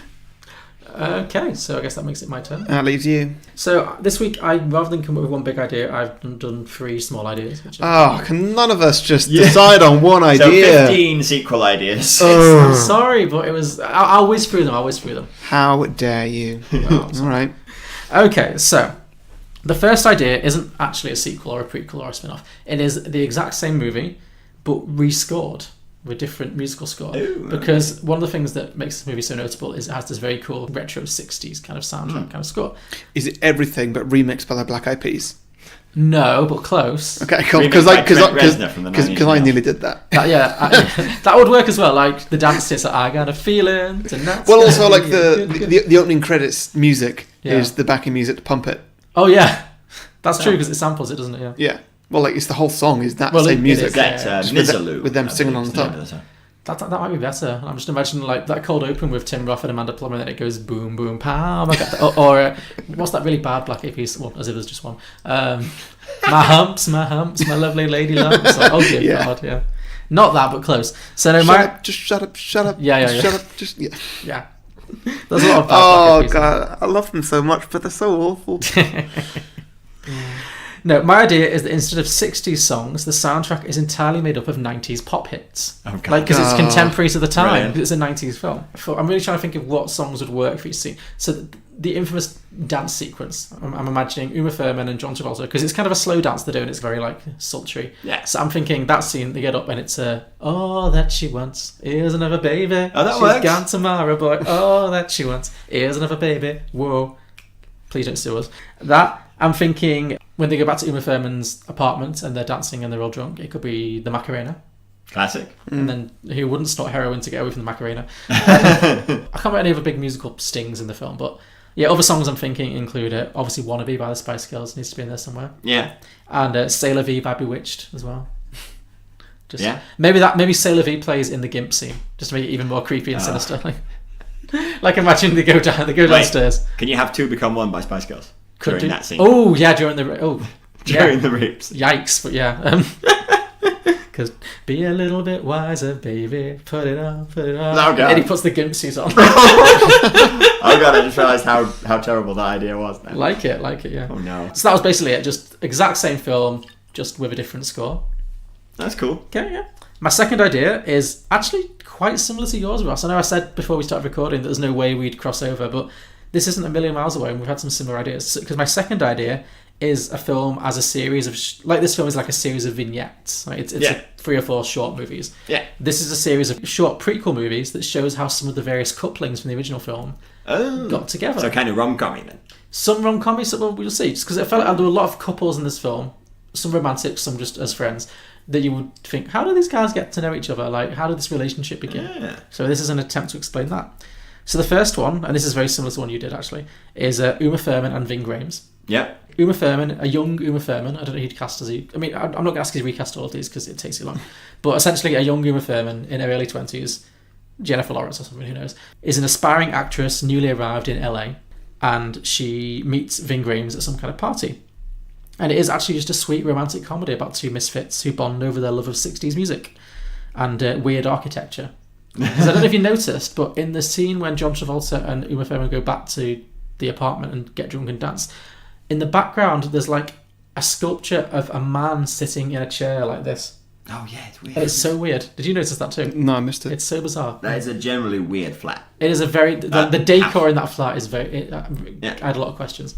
Okay, so I guess that makes it my turn. That leaves you. So this week, rather than come up with one big idea, I've done 3 small ideas. Can none of us just decide on one idea? So 15 sequel ideas. I'm sorry, but it was... I'll whiz through them. How dare you? All right. Okay, so the first idea isn't actually a sequel or a prequel or a spin-off. It is the exact same movie, but rescored with different musical score. Ooh, because one of the things that makes this movie so notable is it has this very cool retro 60s kind of soundtrack kind of score. Is it everything but remixed by the Black Eyed Peas? No, but close. Okay, cool. Because I nearly did that. That would work as well. Like the dance hits that I got a feeling. Well, also like the opening credits music is the backing music to Pump It. Oh yeah, that's true because it samples it, doesn't it? Yeah. Well, like it's the whole song is that same music. With them singing on the top. That might be better. I'm just imagining like that cold open with Tim Roth and Amanda Plummer, and then it goes boom boom pow. Or what's that really bad Black Eyed Peas? Well, as if there's just one. My humps, my lovely lady lumps. Like, oh dear God, yeah. Not that, but close. So no, shut up. Yeah. Shut up. Yeah. There's a lot of bad Black Eyed Peas. God, I love them so much, but they're so awful. No, my idea is that instead of 60s songs, the soundtrack is entirely made up of 90s pop hits. Oh, God. Like, because it's contemporary to the time, because Brilliant. it's a 90s film. I'm really trying to think of what songs would work for each scene. So the infamous dance sequence, I'm imagining Uma Thurman and John Travolta, because it's kind of a slow dance they're doing, it's very, like, sultry. Yeah. So I'm thinking that scene, they get up and it's all that she wants is another baby. Oh, that She's works. gone tomorrow, boy. All that she wants is another baby. Whoa. Please don't sue us. That, I'm thinking... When they go back to Uma Thurman's apartment and they're dancing and they're all drunk, it could be the Macarena. Classic. And then who wouldn't snort heroin to get away from the Macarena? I can't remember any other big musical stings in the film, but yeah, other songs I'm thinking include obviously Wannabe by the Spice Girls needs to be in there somewhere. Yeah. And C'est La Vie by Bewitched as well. Maybe C'est La Vie plays in the Gimp scene, just to make it even more creepy and sinister. Like imagine they go downstairs. Can you have Two Become One by Spice Girls? During that scene. Oh yeah, during the rapes. Yikes! But yeah, because be a little bit wiser, baby. Put it on. Oh, God. And he puts the Gimp suit on. Oh God! I just realised how terrible that idea was. Then. Like it, yeah. Oh no! So that was basically it. Just exact same film, just with a different score. That's cool. Okay, yeah. My second idea is actually quite similar to yours, Ross. I know I said before we started recording that there's no way we'd cross over, but this isn't a million miles away, and we've had some similar ideas. Because my second idea is a film as a series of... this film is like a series of vignettes. Right? It's 3 or 4 short movies. Yeah. This is a series of short prequel movies that shows how some of the various couplings from the original film got together. So kind of rom-commy then. Some rom-commy, some we'll see. Just because I felt like there were a lot of couples in this film, some romantic, some just as friends, that you would think, how do these guys get to know each other? Like, how did this relationship begin? Yeah. So this is an attempt to explain that. So the first one, and this is very similar to one you did actually, is Uma Thurman and Ving Rhames. Yeah. Uma Thurman, a young Uma Thurman. I don't know who he'd cast as he. I mean, I'm not going to ask you to recast all of these because it takes too long. But essentially, a young Uma Thurman in her early 20s, Jennifer Lawrence or something, who knows, is an aspiring actress newly arrived in LA, and she meets Ving Rhames at some kind of party. And it is actually just a sweet romantic comedy about two misfits who bond over their love of 60s music and weird architecture. Because I don't know if you noticed, but in the scene when John Travolta and Uma Thurman go back to the apartment and get drunk and dance, in the background there's like a sculpture of a man sitting in a chair like this. Oh yeah, it's weird. And it's so weird. Did you notice that too? No, I missed it. It's so bizarre. That is a generally weird flat. It is a very... The decor in that flat is very... I had a lot of questions.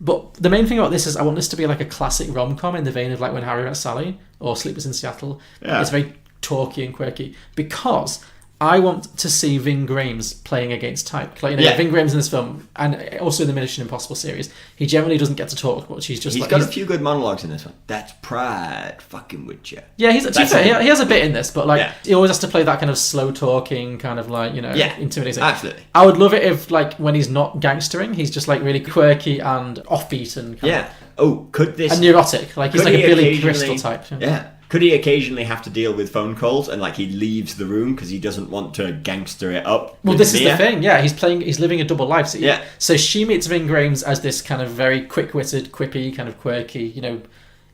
But the main thing about this is I want this to be like a classic rom-com in the vein of like When Harry Met Sally or Sleepless in Seattle. Yeah. It's very talky and quirky because I want to see Ving Rhames playing against type. Like, Ving Rhames in this film, and also in the Mission Impossible series, he generally doesn't get to talk much. He's got a few good monologues in this one. That's pride fucking with you. Yeah, he has a bit in this, but like he always has to play that kind of slow talking, kind of like, intimidating. Absolutely. I would love it if like when he's not gangstering, he's just like really quirky and offbeat and kind of, could this... and neurotic. Like he's like a Billy Crystal type. Yeah. Could he occasionally have to deal with phone calls and like he leaves the room because he doesn't want to gangster it up? Well, this is the thing. Yeah, he's living a double life. So, so she meets Ving Rhames as this kind of very quick-witted, quippy, kind of quirky,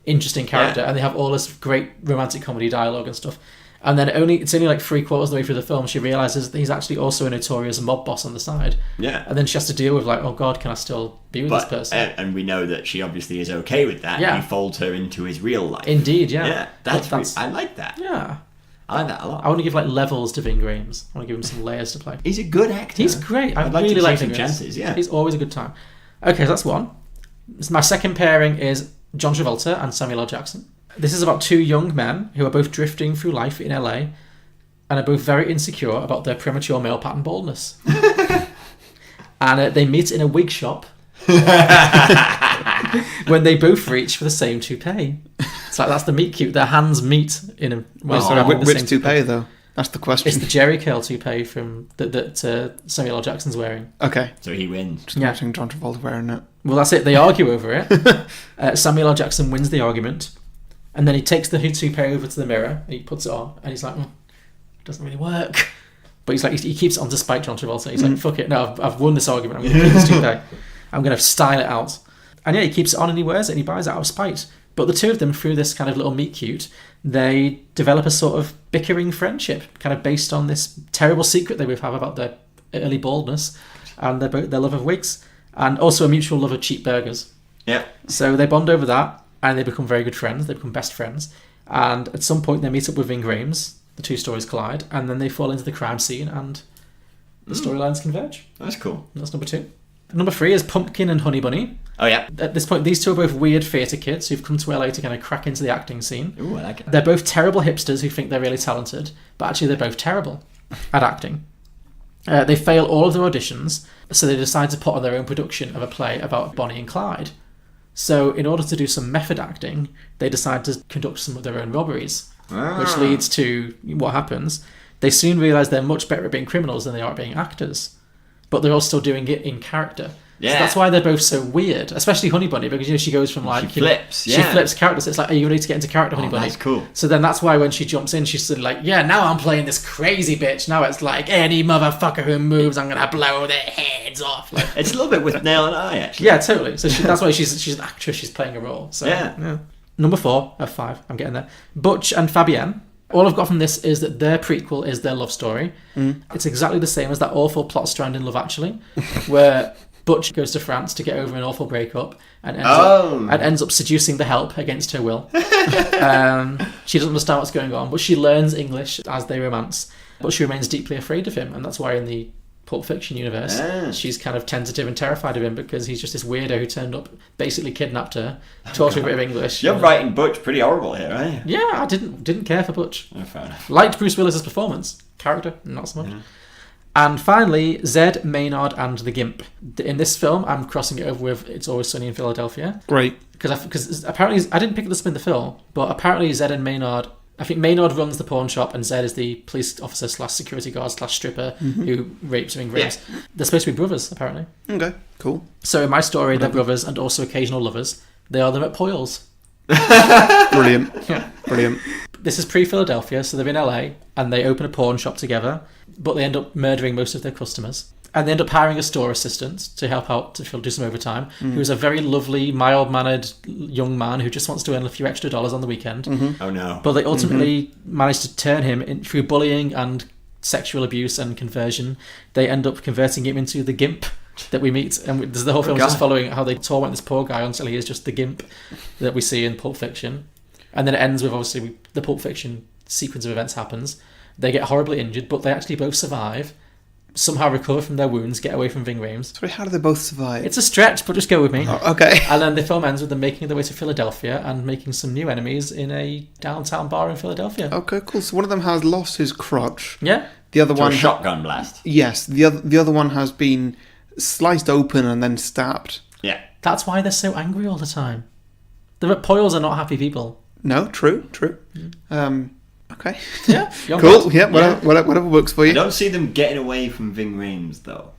interesting character, and they have all this great romantic comedy dialogue and stuff. And then it's only like 3/4 of the way through the film she realizes that he's actually also a notorious mob boss on the side. Yeah. And then she has to deal with like, oh God, can I still be with this person? And we know that she obviously is okay with that. Yeah. He folds her into his real life. Indeed, yeah. Yeah, I like that. Yeah. I like that a lot. I want to give like levels to Ving Rhames. I want to give him some layers to play. He's a good actor. He's great. I like really like him. Chances, yeah. He's always a good time. Okay, so that's one. My second pairing is John Travolta and Samuel L. Jackson. This is about two young men who are both drifting through life in LA and are both very insecure about their premature male pattern baldness. And they meet in a wig shop when they both reach for the same toupee. It's like that's the meet cute. Their hands meet in a... which toupee though? That's the question. It's the Jerry curl toupee from that Samuel L. Jackson's wearing. Okay. So he wins. Just watching John Travolta wearing it. Well, that's it. They argue over it. Samuel L. Jackson wins the argument. And then he takes the toupee over to the mirror and he puts it on. And he's like, it doesn't really work. But he's like, he keeps it on despite John Travolta. He's like, fuck it. No, I've won this argument. I'm going to keep this toupee. I'm going to style it out. And he keeps it on and he wears it and he buys it out of spite. But the two of them, through this kind of little meet cute, they develop a sort of bickering friendship, kind of based on this terrible secret they both have about their early baldness and their love of wigs, and also a mutual love of cheap burgers. Yeah. So they bond over that, and they become very good friends. They become best friends. And at some point, they meet up with Ving Rhames. The two stories collide, and then they fall into the crime scene, and the storylines converge. That's cool. And that's number 2. Number 3 is Pumpkin and Honey Bunny. Oh, yeah. At this point, these two are both weird theatre kids who've come to LA to kind of crack into the acting scene. Ooh, I like it. They're both terrible hipsters who think they're really talented, but actually they're both terrible at acting. They fail all of their auditions, so they decide to put on their own production of a play about Bonnie and Clyde. So in order to do some method acting, they decide to conduct some of their own robberies, which leads to what happens. They soon realise they're much better at being criminals than they are at being actors, but they're all still doing it in character. Yeah. So that's why they're both so weird, especially Honey Bunny, because she goes from like... She flips, She flips characters. It's like, are you ready to get into character, Honey Bunny? That's cool. So then that's why when she jumps in, she's sort of like, yeah, now I'm playing this crazy bitch. Now it's like, any motherfucker who moves, I'm going to blow their heads off. Like, it's a little bit with Nail and I, actually. Yeah, totally. So that's why she's an actress, she's playing a role. So, yeah. Number 4 of 5, I'm getting there. Butch and Fabienne. All I've got from this is that their prequel is their love story. It's exactly the same as that awful plot strand in Love Actually, where Butch goes to France to get over an awful breakup and ends up seducing the help against her will. She doesn't understand what's going on, but she learns English as they romance. But she remains deeply afraid of him, and that's why in the Pulp Fiction universe, she's kind of tentative and terrified of him because he's just this weirdo who turned up, basically kidnapped her, taught her a bit of English. You're writing Butch pretty horrible here, aren't you? Yeah, I didn't care for Butch. Oh, fair enough. Liked Bruce Willis's performance. Character, not so much. And finally, Zed, Maynard, and the Gimp. In this film, I'm crossing it over with It's Always Sunny in Philadelphia. Great. Because apparently, I didn't pick this up in the film, but apparently Zed and Maynard, I think Maynard runs the pawn shop and Zed is the police officer / security guard / stripper who rapes and rapes. Yeah. They're supposed to be brothers, apparently. Okay, cool. So in my story, they're brothers and also occasional lovers. They are the McPoyles. Brilliant. Yeah. Brilliant. This is pre-Philadelphia, so they're in LA, and they open a pawn shop together, but they end up murdering most of their customers. And they end up hiring a store assistant to help out to do some overtime, who's a very lovely, mild-mannered young man who just wants to earn a few extra dollars on the weekend. Oh no. But they ultimately manage to turn him through bullying and sexual abuse and conversion. They end up converting him into the Gimp that we meet, and the whole film is just following how they torment this poor guy until he is just the Gimp that we see in Pulp Fiction. And then it ends with, obviously, the Pulp Fiction sequence of events happens. They get horribly injured, but they actually both survive, somehow recover from their wounds, get away from Ving Rhames. Sorry, how do they both survive? It's a stretch, but just go with me. Oh, okay. And then the film ends with them making their way to Philadelphia and making some new enemies in a downtown bar in Philadelphia. Okay, cool. So one of them has lost his crotch. Yeah. The other one... a shotgun blast. Yes. The other one has been sliced open and then stabbed. Yeah. That's why they're so angry all the time. The McPoyles are not happy people. No, true. Okay. Yeah. Cool. Yeah, whatever works for you. I don't see them getting away from Ving Rhames, though.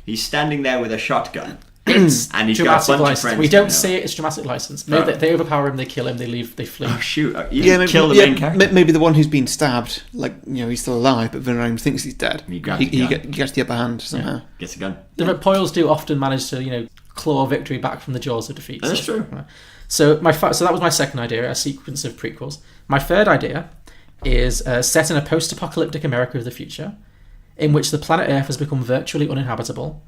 He's standing there with a shotgun. It's and he's dramatic got a bunch license. of friends. We don't say it's dramatic license. No, they overpower him, they kill him, they leave, they flee. Oh, shoot. You didn't kill the main character. Maybe the one who's been stabbed, he's still alive, but Ving Rhames thinks he's dead. He gets the upper hand somehow. Yeah. Gets a gun. The McPoyles do often manage to, claw victory back from the jaws of defeat. That's true. So that was my second idea, a sequence of prequels. My third idea is set in a post-apocalyptic America of the future, in which the planet Earth has become virtually uninhabitable,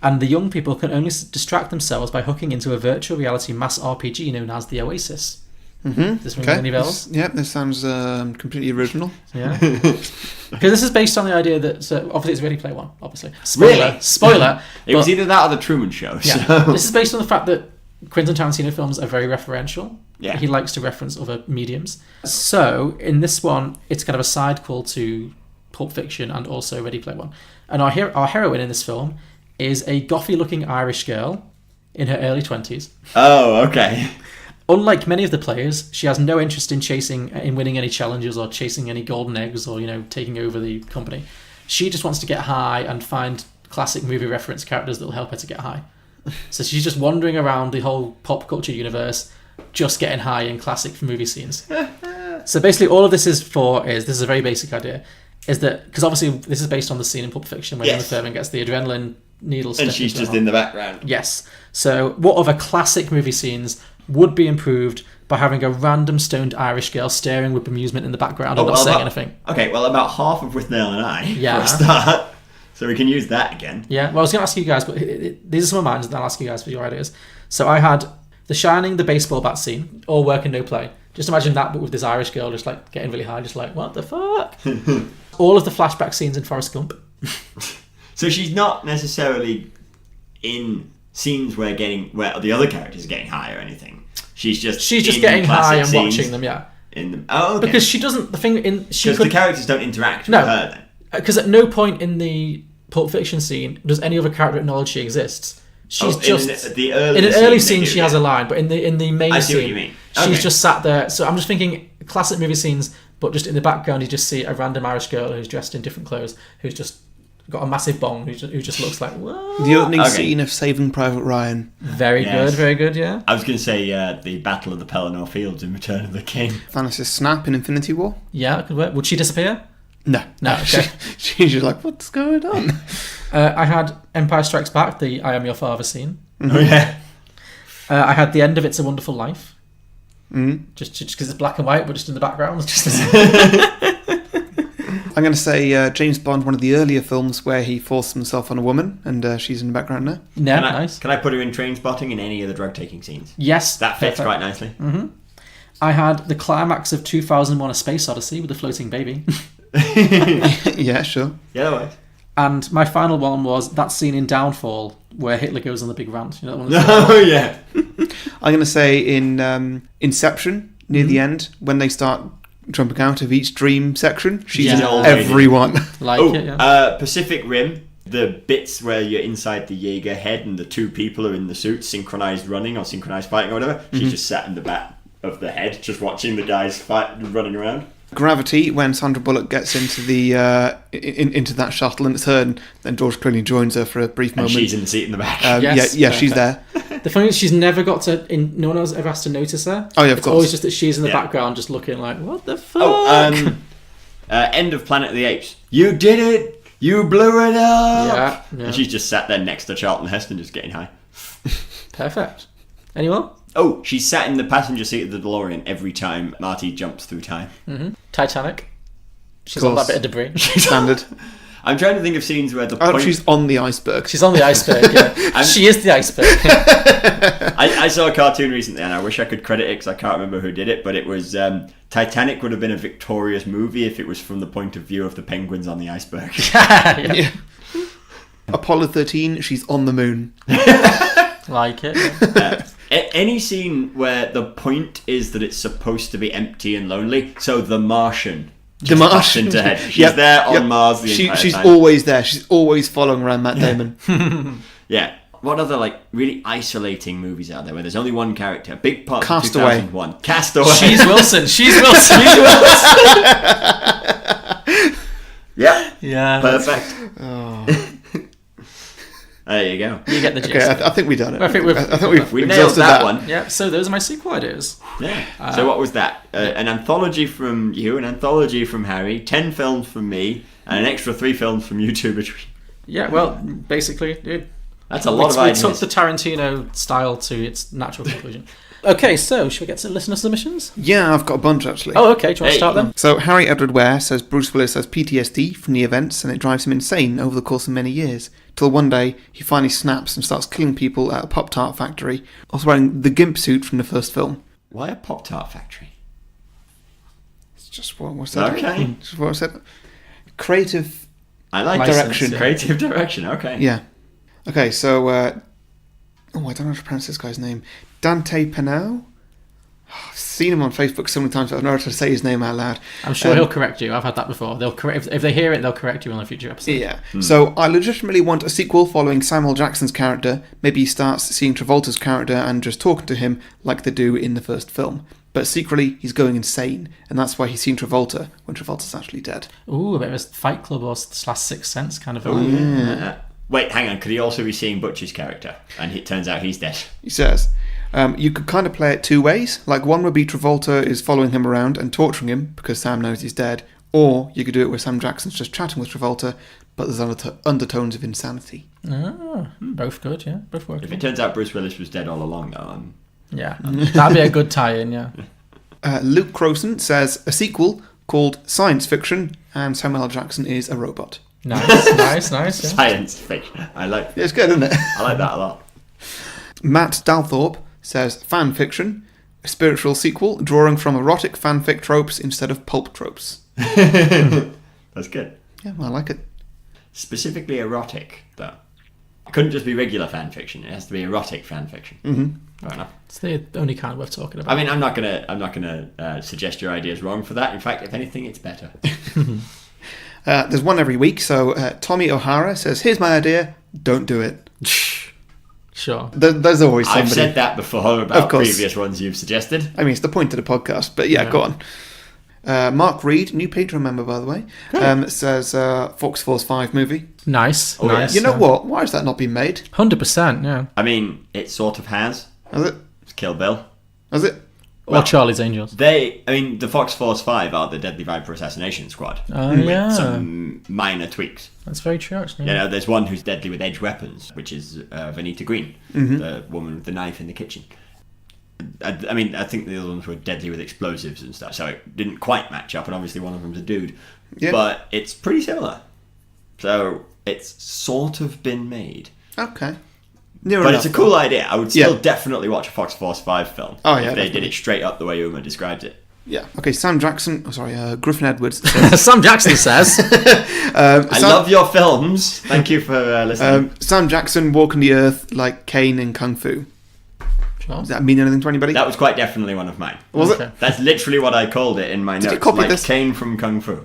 and the young people can only distract themselves by hooking into a virtual reality mass RPG known as the Oasis. Mm-hmm. Does this ring any bells? This sounds completely original. Yeah. Because this is based on the idea that, obviously it's Ready Player One, obviously. Spoiler. It was either that or the Truman Show. Yeah. So. This is based on the fact that Quentin Tarantino films are very referential. Yeah. He likes to reference other mediums. So, in this one, it's kind of a side call to Pulp Fiction and also Ready Player One. And our heroine in this film is a gothy-looking Irish girl in her early 20s. Oh, okay. Unlike many of the players, she has no interest in winning any challenges or chasing any golden eggs or, taking over the company. She just wants to get high and find classic movie reference characters that will help her to get high. So she's just wandering around the whole pop culture universe, just getting high in classic movie scenes. So basically all of this is a very basic idea, is that, because obviously this is based on the scene in Pulp Fiction where Uma Thurman gets the adrenaline needle stuck and she's just in in the background. Yes. So what other classic movie scenes would be improved by having a random stoned Irish girl staring with bemusement in the background and not saying anything? Okay, well, about half of With Nail and I, Yeah. for a start. So we can use that again. Yeah, well, I was going to ask you guys, but these are some of mine, and then I'll ask you guys for your ideas. So I had The Shining, the baseball bat scene, all work and no play. Just imagine that, but with this Irish girl just getting really high, just what the fuck? All of the flashback scenes in Forrest Gump. So she's not necessarily in scenes where the other characters are getting high or anything. She's just getting high and watching them, yeah. Okay. Because she doesn't. The characters don't interact with her then. Because at no point in the Pulp Fiction scene does any other character acknowledge she exists. She's in an early scene she has a line, but in the main scene, what you mean. She's just sat there. So I'm just thinking classic movie scenes, but just in the background you just see a random Irish girl who's dressed in different clothes, who's just got a massive bong, who just looks like what? The opening scene of Saving Private Ryan. Very good, yeah. I was going to say the Battle of the Pelennor Fields in Return of the King. Thanos' snap in Infinity War. Yeah, that could work. Would she disappear? No. Okay. She's just like, what's going on? I had Empire Strikes Back, the I Am Your Father scene. Oh, yeah. I had the end of It's a Wonderful Life. Mm-hmm. Just because it's black and white, but just in the background. I'm going to say James Bond, one of the earlier films where he forced himself on a woman, and she's in the background now. Yeah, nice. Can I put her in Trainspotting in any of the drug-taking scenes? Yes. That fits quite nicely. Mm-hmm. I had the climax of 2001 A Space Odyssey with the floating baby. Yeah, sure. Yeah, that works. And my final one was that scene in Downfall where Hitler goes on the big rant. You know that one? Oh, yeah. I'm going to say in Inception, near the end, when they start jumping out of each dream section. She's in old everyone. Pacific Rim, the bits where you're inside the Jaeger head and the two people are in the suits, synchronized running or synchronized fighting or whatever. She's just sat in the back of the head, just watching the guys fight running around. Gravity, when Sandra Bullock gets into the into that shuttle and it's her, and then George Clooney joins her for a brief moment. And she's in the seat in the back. She's there. The funny is she's never got to. No one else ever has to notice her. Oh yeah, of it's course. Always just that she's in the background, just looking like, what the fuck? End of Planet of the Apes. You did it. You blew it up. Yeah. And she's just sat there next to Charlton Heston, just getting high. Perfect. Anyone? Oh, she's sat in the passenger seat of the DeLorean every time Marty jumps through time. Mm-hmm. Titanic. She's on that bit of debris. Standard. I'm trying to think of scenes where the point... she's on the iceberg. She's on the iceberg, yeah. She is the iceberg. I saw a cartoon recently, and I wish I could credit it because I can't remember who did it, but it was Titanic would have been a victorious movie if it was from the point of view of the penguins on the iceberg. Yeah. Apollo 13, she's on the moon. Like it. Any scene where the point is that it's supposed to be empty and lonely, so The Martian. The Martian. Into head. She's there on Mars the entire she's time. always there. She's always following around Matt Damon. Yeah. What other really isolating movies out there where there's only one character? Big part of Castaway. 2001. Castaway. She's Wilson. Yeah. Perfect. Oh. There you go. You get the gist. Okay, I think we've done it. I think we've nailed exhausted that one. Yeah, so those are my sequel ideas. Yeah. So what was that? An anthology from you, an anthology from Harry, 10 films from me, and an extra 3 films from you two between. Yeah, well, basically, that's a lot of ideas. We took the Tarantino style to its natural conclusion. Okay, so should we get to listener submissions? Yeah, I've got a bunch actually. Oh, okay. Do you want to start then? So Harry Edward Ware says Bruce Willis has PTSD from the events and it drives him insane over the course of many years. Till one day he finally snaps and starts killing people at a Pop-Tart factory, also wearing the Gimp suit from the first film. Why a Pop-Tart factory? It's just what I said. Okay. Just what I said. Creative. I like direction. Yeah. Creative direction. Okay. Yeah. Okay. So. I don't know how to pronounce this guy's name. Dante Pinau? I've seen him on Facebook so many times, but I've never had to say his name out loud. I'm sure he'll correct you. I've had that before. They'll correct if they hear it. They'll correct you on a future episode. Yeah. So I legitimately want a sequel following Samuel Jackson's character. Maybe he starts seeing Travolta's character and just talking to him like they do in the first film. But secretly, he's going insane, and that's why he's seen Travolta when Travolta's actually dead. Ooh, a bit of a Fight Club or Sixth Sense kind of. Yeah. Wait, hang on. Could he also be seeing Butch's character? And it turns out he's dead. He says. You could kind of play it two ways. Like, one would be Travolta is following him around and torturing him because Sam knows he's dead. Or you could do it where Sam Jackson's just chatting with Travolta, but there's undertones of insanity. Both good, yeah. Both work. If it turns out Bruce Willis was dead all along, though, yeah, that'd be a good tie-in, yeah. Luke Crowson says a sequel called Science Fiction, and Samuel L. Jackson is a robot. Nice. Yeah. Science fiction. I like that. It's good, isn't it? I like that a lot. Matt Dalthorpe says fan fiction, a spiritual sequel drawing from erotic fanfic tropes instead of pulp tropes. That's good. Yeah, I like it. Specifically erotic, though. It couldn't just be regular fan fiction. It has to be erotic fan fiction. Mm-hmm. Fair enough. It's the only kind worth talking about. I mean, I'm not gonna suggest your idea is wrong for that. In fact, if anything, it's better. There's one every week. So Tommy O'Hara says, "Here's my idea. Don't do it." Sure. There's always somebody. I've said that before about previous ones you've suggested. I mean, it's the point of the podcast, but yeah. Go on. Mark Reed, new Patreon member, by the way, says Fox Force 5 movie. Nice. You know what? Why has that not been made? 100%, yeah. I mean, it sort of has. Has it? It's Kill Bill. Has it? Or Charlie's Angels. The Fox Force 5 are the Deadly Viper Assassination Squad. With some minor tweaks. That's very true, actually. You know, there's one who's deadly with edge weapons, which is Vanita Green, the woman with the knife in the kitchen. I mean, I think the other ones were deadly with explosives and stuff, so it didn't quite match up, and obviously one of them's a dude. Yeah. But it's pretty similar. So it's sort of been made. Okay. But it's a cool idea. I would still definitely watch a Fox Force 5 film if they did it straight up the way Uma describes it. Yeah. Okay, Sam Jackson... Griffin Edwards. Sam Jackson says... I love your films. Thank you for listening. Sam Jackson walking the earth like Kane in Kung Fu. Sure. Does that mean anything to anybody? That was quite definitely one of mine. Was Okay. it? That's literally what I called it in my notes. you copy like this? Kane from Kung Fu.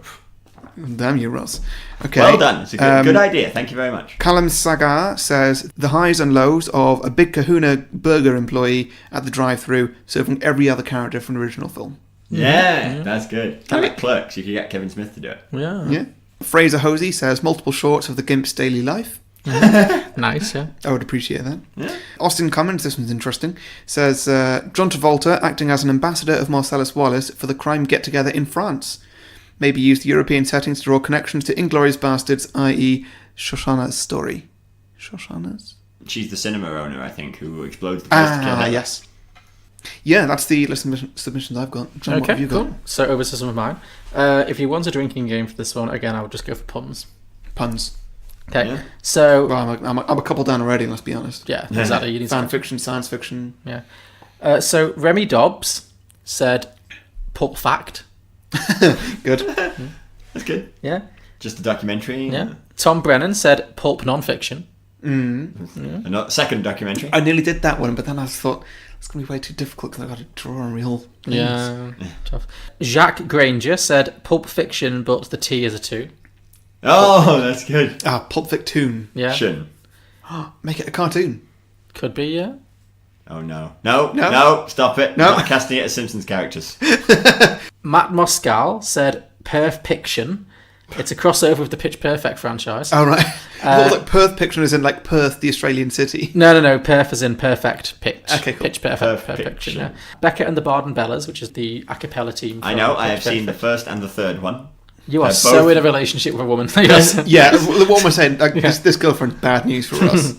Damn you, Ross. Okay. Well done. It's a good idea. Thank you very much. Callum Sagar says the highs and lows of a Big Kahuna burger employee at the drive-thru serving every other character from the original film. Yeah, that's good. Kind of like Clerks. You could get Kevin Smith to do it. Yeah. Fraser Hosey says multiple shorts of the Gimp's daily life. Nice, yeah. I would appreciate that. Yeah. Austin Cummins, this one's interesting, says John Travolta acting as an ambassador of Marsellus Wallace for the crime get-together in France. Maybe use the European settings to draw connections to Inglourious Bastards, i.e. Shoshana's story. Shoshana's? She's the cinema owner, I think, who explodes the place to kill her. Yes. Yeah, that's the list of submissions I've got. John, what have you got? Cool. So over to some of mine. If you want a drinking game for this one, again, I would just go for puns. Puns. Okay, Yeah. so... Well, I'm a couple down already, let's be honest. Yeah, exactly. You need Fan to... fiction, science fiction. Yeah. So Remy Dobbs said Pulp Fact. Good. That's good. Yeah. Just a documentary. Yeah. Tom Brennan said Pulp Non-Fiction. Second documentary. I nearly did that one, but then I thought it's going to be way too difficult because I've got to draw a real things. Yeah. Tough. Jacques Granger said Pulp Fiction, but the T is a 2. Oh, that's good. Pulp Fiction. Yeah. Shouldn't. Make it a cartoon. Could be, yeah. Oh, no. Stop it. No. Not casting it as Simpsons characters. Matt Moscal said Perf Fiction. It's a crossover with the Pitch Perfect franchise. Oh, right. Well, like Perth Fiction is in like Perth, the Australian city. No. Perf is in perfect pitch. Okay, cool. Pitch Perfect. Perf Fiction, Fiction. yeah. Beckett and the Bard and Bellas, which is the a cappella team. I know. for I have Pitch seen the Perfect. first and the third one. You are They're so both- in a relationship with a woman. Yes. Yeah, what am I saying? Like, this girlfriend's bad news for us.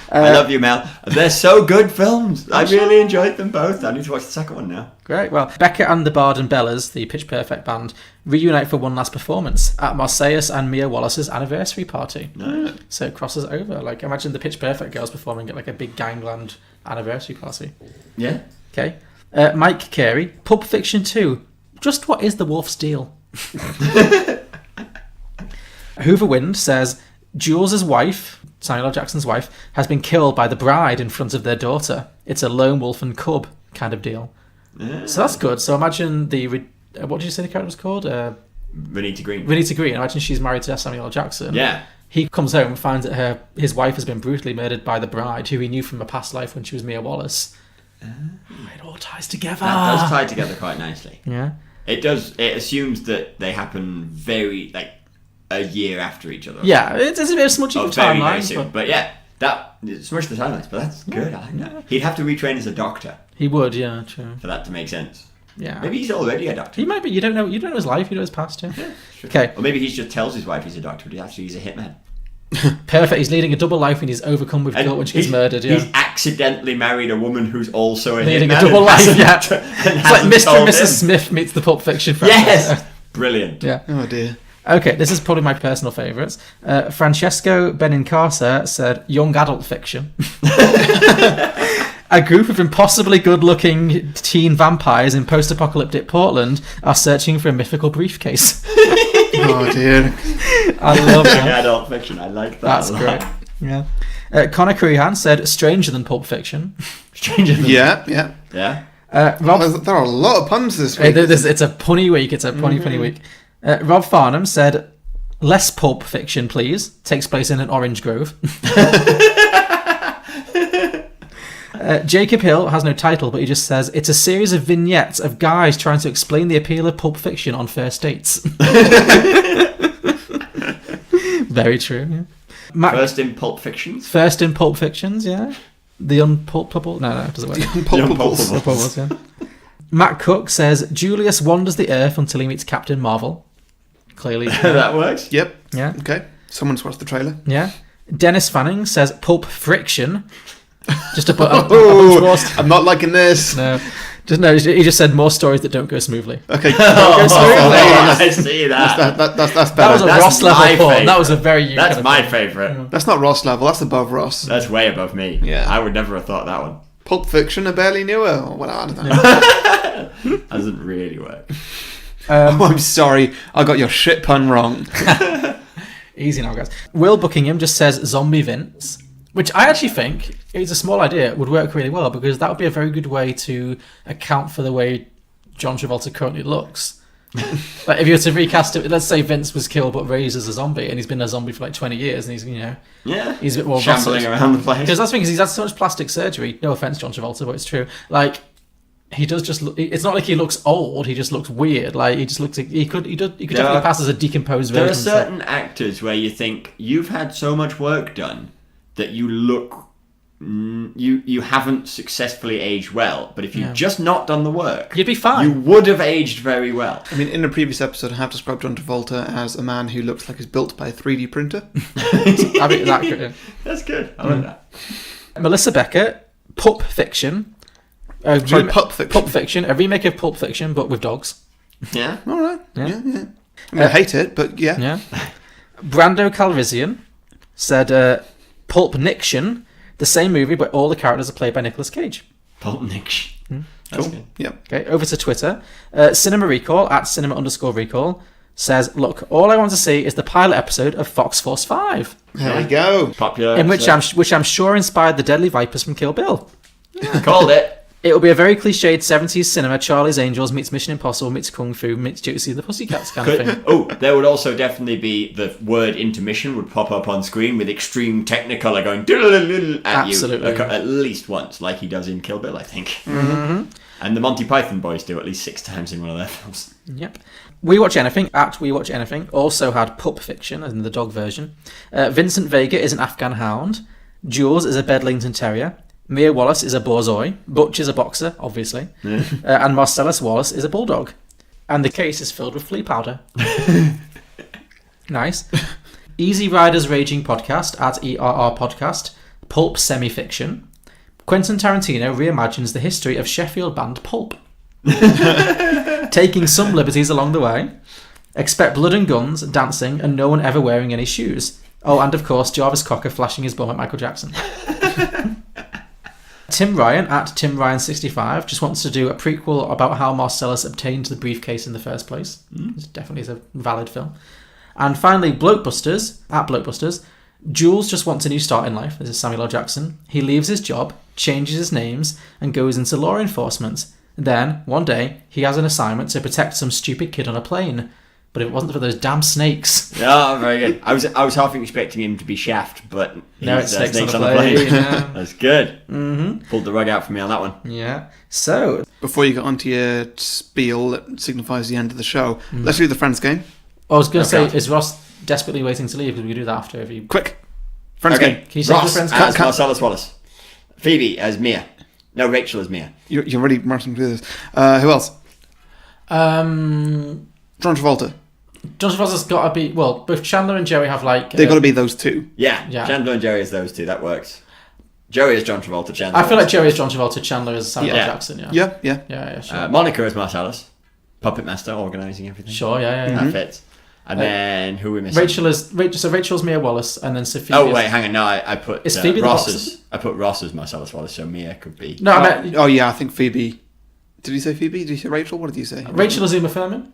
I love you, Mel. They're so good films. I really enjoyed them both. I need to watch the second one now. Great. Well, Beckett and the Bard and Bellas, the Pitch Perfect band, reunite for one last performance at Marsellus and Mia Wallace's anniversary party. No. So it crosses over. Like, imagine the Pitch Perfect girls performing at like a big gangland anniversary party. Yeah. Okay. Mike Carey, Pulp Fiction 2. Just what is the wolf's deal? Hoover Wind says Jules' wife, Samuel L. Jackson's wife, has been killed by the bride in front of their daughter. It's a lone wolf and cub kind of deal. Yeah. So that's good. So imagine what did you say the character was called? Renita Green. Renita Green. Imagine she's married to Samuel L. Jackson. Yeah. He comes home and finds that his wife has been brutally murdered by the bride, who he knew from a past life when she was Mia Wallace. It all ties together. That does tie together quite nicely. Yeah. It does. It assumes that they happen very, like, a year after each other. Yeah, it's a bit of smudging of very, very timelines. soon. But yeah, it's smushed the timelines, but that's good. I like that. He'd have to retrain as a doctor He would, yeah, true. for that to make sense. Yeah. Maybe he's already a doctor. He might be. You don't know his life. You know his past. Yeah. Sure. Okay. Or maybe he just tells his wife he's a doctor, but actually he's a hitman. Perfect. He's leading a double life and he's overcome with guilt when she gets murdered. Yeah. He's accidentally married a woman who's also a Leading hitman. a double life. and Yeah. hasn't- and It's like hasn't Mr. and told Mrs. him. Smith meets the Pulp Fiction franchise. Yes. Brilliant. Yeah. Oh dear. Okay, this is probably my personal favourites. Francesco Benincasa said, young adult fiction. A group of impossibly good-looking teen vampires in post-apocalyptic Portland are searching for a mythical briefcase. Oh dear. I love Young that. adult fiction. I like that. That's a lot. great. Yeah. Connor Cruhan said, stranger than Pulp Fiction. Stranger than Yeah. Yeah. Rob, There are a lot of puns this week. it's a punny week. It's a punny week. Rob Farnham said, less Pulp Fiction, please. Takes place in an orange grove. Jacob Hill has no title, but he just says, it's a series of vignettes of guys trying to explain the appeal of Pulp Fiction on first dates. Very true, yeah. First in Pulp Fictions. First in Pulp Fictions, yeah. The unpulpable... No, it doesn't work. Unpulpables, yeah. Matt Cook says, Julius wanders the earth until he meets Captain Marvel. Clearly. That works. Yep. Yeah. Okay. Someone's watched the trailer. Yeah. Dennis Fanning says, Pulp Friction. Just a bunch of more I'm not liking this. No. He just said more stories that don't go smoothly. Okay. Don't go smoothly. I see that. That's That better. was a That's Ross level my porn. favourite. That was a very... That's my favourite. That's not Ross level. That's above Ross. That's way above me. Yeah. I would never have thought that one. Pulp Fiction, I barely knew her. Or what? I don't know. Doesn't really work. Oh, I'm sorry. I got your shit pun wrong. Easy now, guys. Will Buckingham just says Zombie Vince, which I actually think it's a small idea. It would work really well because that would be a very good way to account for the way John Travolta currently looks. Like if you were to recast it, let's say Vince was killed but raised as a zombie, and he's been a zombie for like 20 years, and he's he's a bit more shambling around the place. Because that's the thing, because he's had so much plastic surgery. No offense, John Travolta, but it's true. Like he does just look. It's not like he looks old. He just looks weird. Like he just looks. He could definitely pass as a decomposed version. There are certain actors where you think you've had so much work done that you look. You haven't successfully aged well, but if you'd just not done the work, you'd be fine. You would have aged very well. I mean, in a previous episode, I have described John Travolta as a man who looks like he's built by a 3D printer. I mean, that good. That's good. I like that. Melissa Becker, Pulp Fiction. Pulp Fiction. Pulp Fiction, a remake of Pulp Fiction, but with dogs. Yeah. All right. Yeah. I mean, I hate it, but yeah. Yeah. Brando Calrissian said Pulp Niction. The same movie, but all the characters are played by Nicolas Cage. Pulp Niction. That's good. Yep. Okay, over to Twitter. Cinema Recall, at cinema_recall, says, look, all I want to see is the pilot episode of Fox Force 5. There we go. Popular in which I'm sure inspired the Deadly Vipers from Kill Bill. Called it. It'll be a very cliched 70s cinema, Charlie's Angels meets Mission Impossible meets Kung Fu meets Josie and the Pussycats kind of thing. Oh, there would also definitely be the word intermission would pop up on screen with extreme Technicolor going at Absolutely. you at least once, like he does in Kill Bill, I think. Mm-hmm. And the Monty Python boys do at least 6 times in one of their films. Yep. We Watch Anything, at We Watch Anything, also had Pulp Fiction, as in the dog version. Vincent Vega is an Afghan hound. Jules is a Bedlington Terrier. Mia Wallace is a Borzoi. Butch is a boxer, obviously. Yeah. And Marsellus Wallace is a bulldog. And the case is filled with flea powder. Nice. Easy Riders Raging Podcast, at ERR Podcast. Pulp Semi-Fiction. Quentin Tarantino reimagines the history of Sheffield band Pulp. Taking some liberties along the way. Expect blood and guns, dancing, and no one ever wearing any shoes. Oh, and of course, Jarvis Cocker flashing his bum at Michael Jackson. Tim Ryan, at TimRyan65, just wants to do a prequel about how Marsellus obtained the briefcase in the first place. It definitely is a valid film. And finally, Blokebusters, at Blokebusters, Jules just wants a new start in life. This is Samuel L. Jackson. He leaves his job, changes his names, and goes into law enforcement. Then, one day, he has an assignment to protect some stupid kid on a plane. But if it wasn't for those damn snakes. Oh, very good. I was half expecting him to be Shaft, but no, it's snakes on the the plane. Yeah. That's good. Mm-hmm. Pulled the rug out for me on that one. Yeah. So, before you get onto your spiel that signifies the end of the show, let's do the Friends game. I was going to say, is Ross desperately waiting to leave? Because we can do that after. If you quick, Friends game. Game. Can you say Ross the Friends as game? Marsellus Wallace. Phoebe as Mia. No, Rachel as Mia. You're already marching through this. Who else? John Travolta. John Travolta's got to be... Well, both Chandler and Joey have like... They've got to be those two. Yeah. Chandler and Joey is those two. That works. Joey is John Travolta. Chandler. I feel like Joey is John Travolta. Chandler is Samuel L. Jackson. Yeah. Sure. Monica is Marsellus. Puppet master, organising everything. Sure, yeah. That fits. And then who are we missing? Rachel's Mia Wallace, and then Sophie. Oh wait, hang on. No, I put Is Phoebe Ross as Marsellus Wallace, so Mia could be. No, I meant. Oh yeah, I think Phoebe. Did you say Phoebe? Did you say Rachel? What did you say? Rachel is Uma Thurman.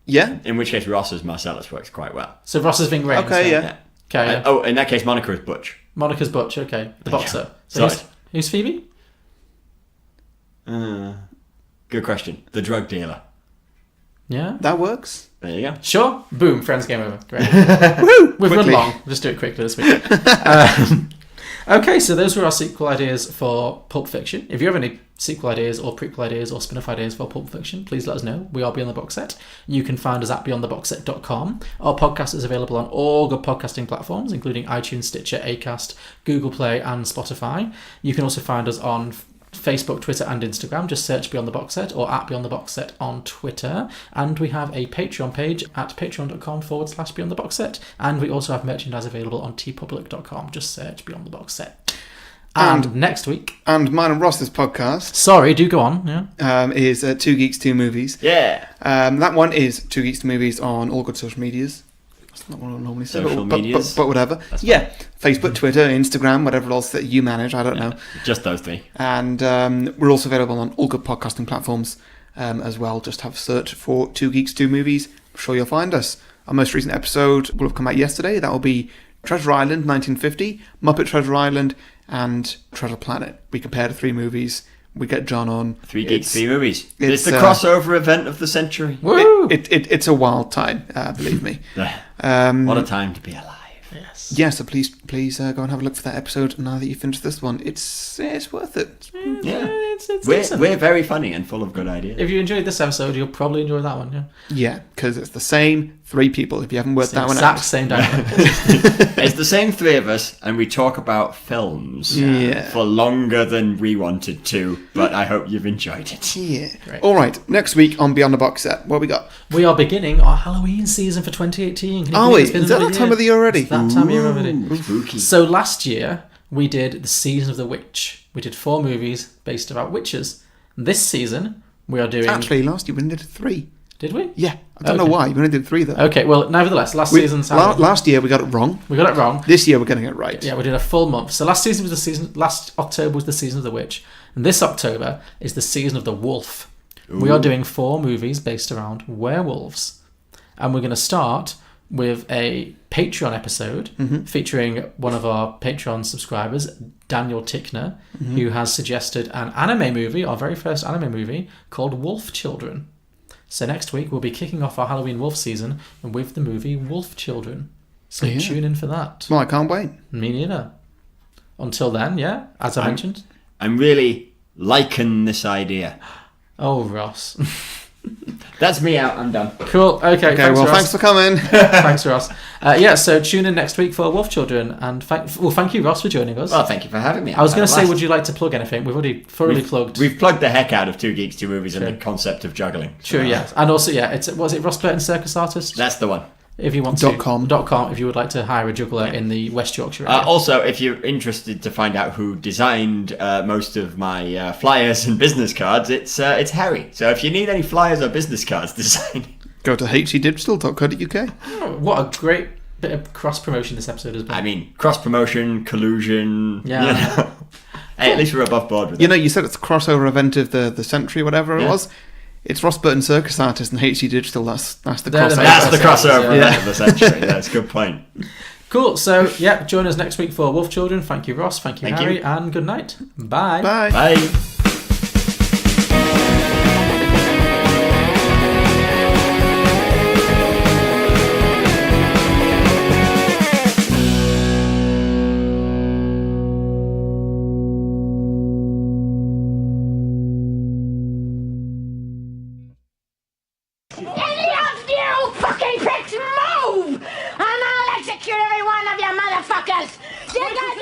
Yeah. In which case, Ross as Marsellus works quite well. So Ross is Ving Rhames. Okay, yeah. Okay. Yeah. Oh, in that case, Monica is Butch. Monica's Butch. Okay, the boxer. So who's Phoebe? Good question. The drug dealer. Yeah, that works. There you go. Sure. Boom. Friends game over. Great. Woo! We've Quickly. run long. We'll just do it quickly this week. Okay, so those were our sequel ideas for Pulp Fiction. If you have any sequel ideas or prequel ideas or spin-off ideas for Pulp Fiction, please let us know. We are Beyond the Box Set. You can find us at beyondtheboxset.com. Our podcast is available on all good podcasting platforms, including iTunes, Stitcher, Acast, Google Play, and Spotify. You can also find us on Facebook, Twitter, and Instagram. Just search Beyond the Box Set or at Beyond the Box Set on Twitter. And we have a Patreon page at patreon.com/Beyond the Box Set. And we also have merchandise available on tpublic.com. Just search Beyond the Box Set. And next week. And mine and Ross's podcast. Sorry, do go on. Yeah. Is 2 Geeks, 2 Movies. Yeah. That one is 2 Geeks, 2 Movies on all good social medias. That's not what I normally say. Social medias. But whatever. Yeah. Facebook, Twitter, Instagram, whatever else that you manage. I don't know. Just those three. And we're also available on all good podcasting platforms as well. Just have a search for 2 Geeks, 2 Movies. I'm sure you'll find us. Our most recent episode will have come out yesterday. That will be Treasure Island 1950, Muppet Treasure Island, and Treasure Planet. We compare the 3 movies. We get John on. 3 Geeks, 3 movies. It's the crossover event of the century. Woo! It's a wild time, believe me. What a time to be alive. Yes. Yeah, so please go and have a look for that episode now that you finished this one. It's worth it. We're very funny and full of good ideas. If you enjoyed this episode, you'll probably enjoy that one, yeah? Yeah, because it's the same 3 people, if you haven't worked that one out. Exact same dynamic. It's the same 3 of us, and we talk about films for longer than we wanted to, but I hope you've enjoyed it. Yeah. Great. All right, next week on Beyond the Box Set, what we got? We are beginning our Halloween season for 2018. Are we? Is that time of the year already? It's that time of year already. Spooky. So last year, we did The Season of the Witch. We did 4 movies based about witches. This season, we are doing... Actually, last year we only did 3. Did we? Yeah. I don't know why. We only did 3, though. Okay, well, nevertheless, last year we got it wrong. We got it wrong. This year we're getting it right. Yeah, we did a full month. So last October was The Season of the Witch. And this October is The Season of the Wolf. Ooh. We are doing 4 movies based around werewolves. And we're going to start with a Patreon episode featuring one of our Patreon subscribers, Daniel Tickner, who has suggested an anime movie, our very first anime movie, called Wolf Children. So next week we'll be kicking off our Halloween Wolf season with the movie Wolf Children. So tune in for that. Well, I can't wait. Me neither. Until then, yeah, as I mentioned. I'm really liking this idea. Oh, Ross. That's me out. I'm done. Cool. Okay. Thanks for coming. Thanks, Ross. So tune in next week for Wolf Children, and thank you, Ross, for joining us. Well, thank you for having me. I was going to say, would you like to plug anything? We've already thoroughly plugged. We've plugged the heck out of 2 Geeks, 2 Movies and the concept of juggling. True, yeah, and also was it Ross Burton Circus Artist? That's the one. If you want to. .com if you would like to hire a juggler in the West Yorkshire area. Also, if you're interested to find out who designed most of my flyers and business cards, it's Harry. So if you need any flyers or business cards designed, go to hcdigital.co.uk. Oh, what a great bit of cross promotion this episode has been. I mean, cross promotion, collusion. Yeah. You know. Hey, at least we're above board with it. You know, you said it's a crossover event of the century, whatever it was. It's Ross Burton Circus Artist and HC Digital. That's the crossover. That's the crossover event of the century. That's a good point. Cool. So, join us next week for Wolf Children. Thank you, Ross. Thank you, Harry. And good night. Bye. Bye. Bye. Fucking pricks, move! And I'll execute every one of you motherfuckers! You got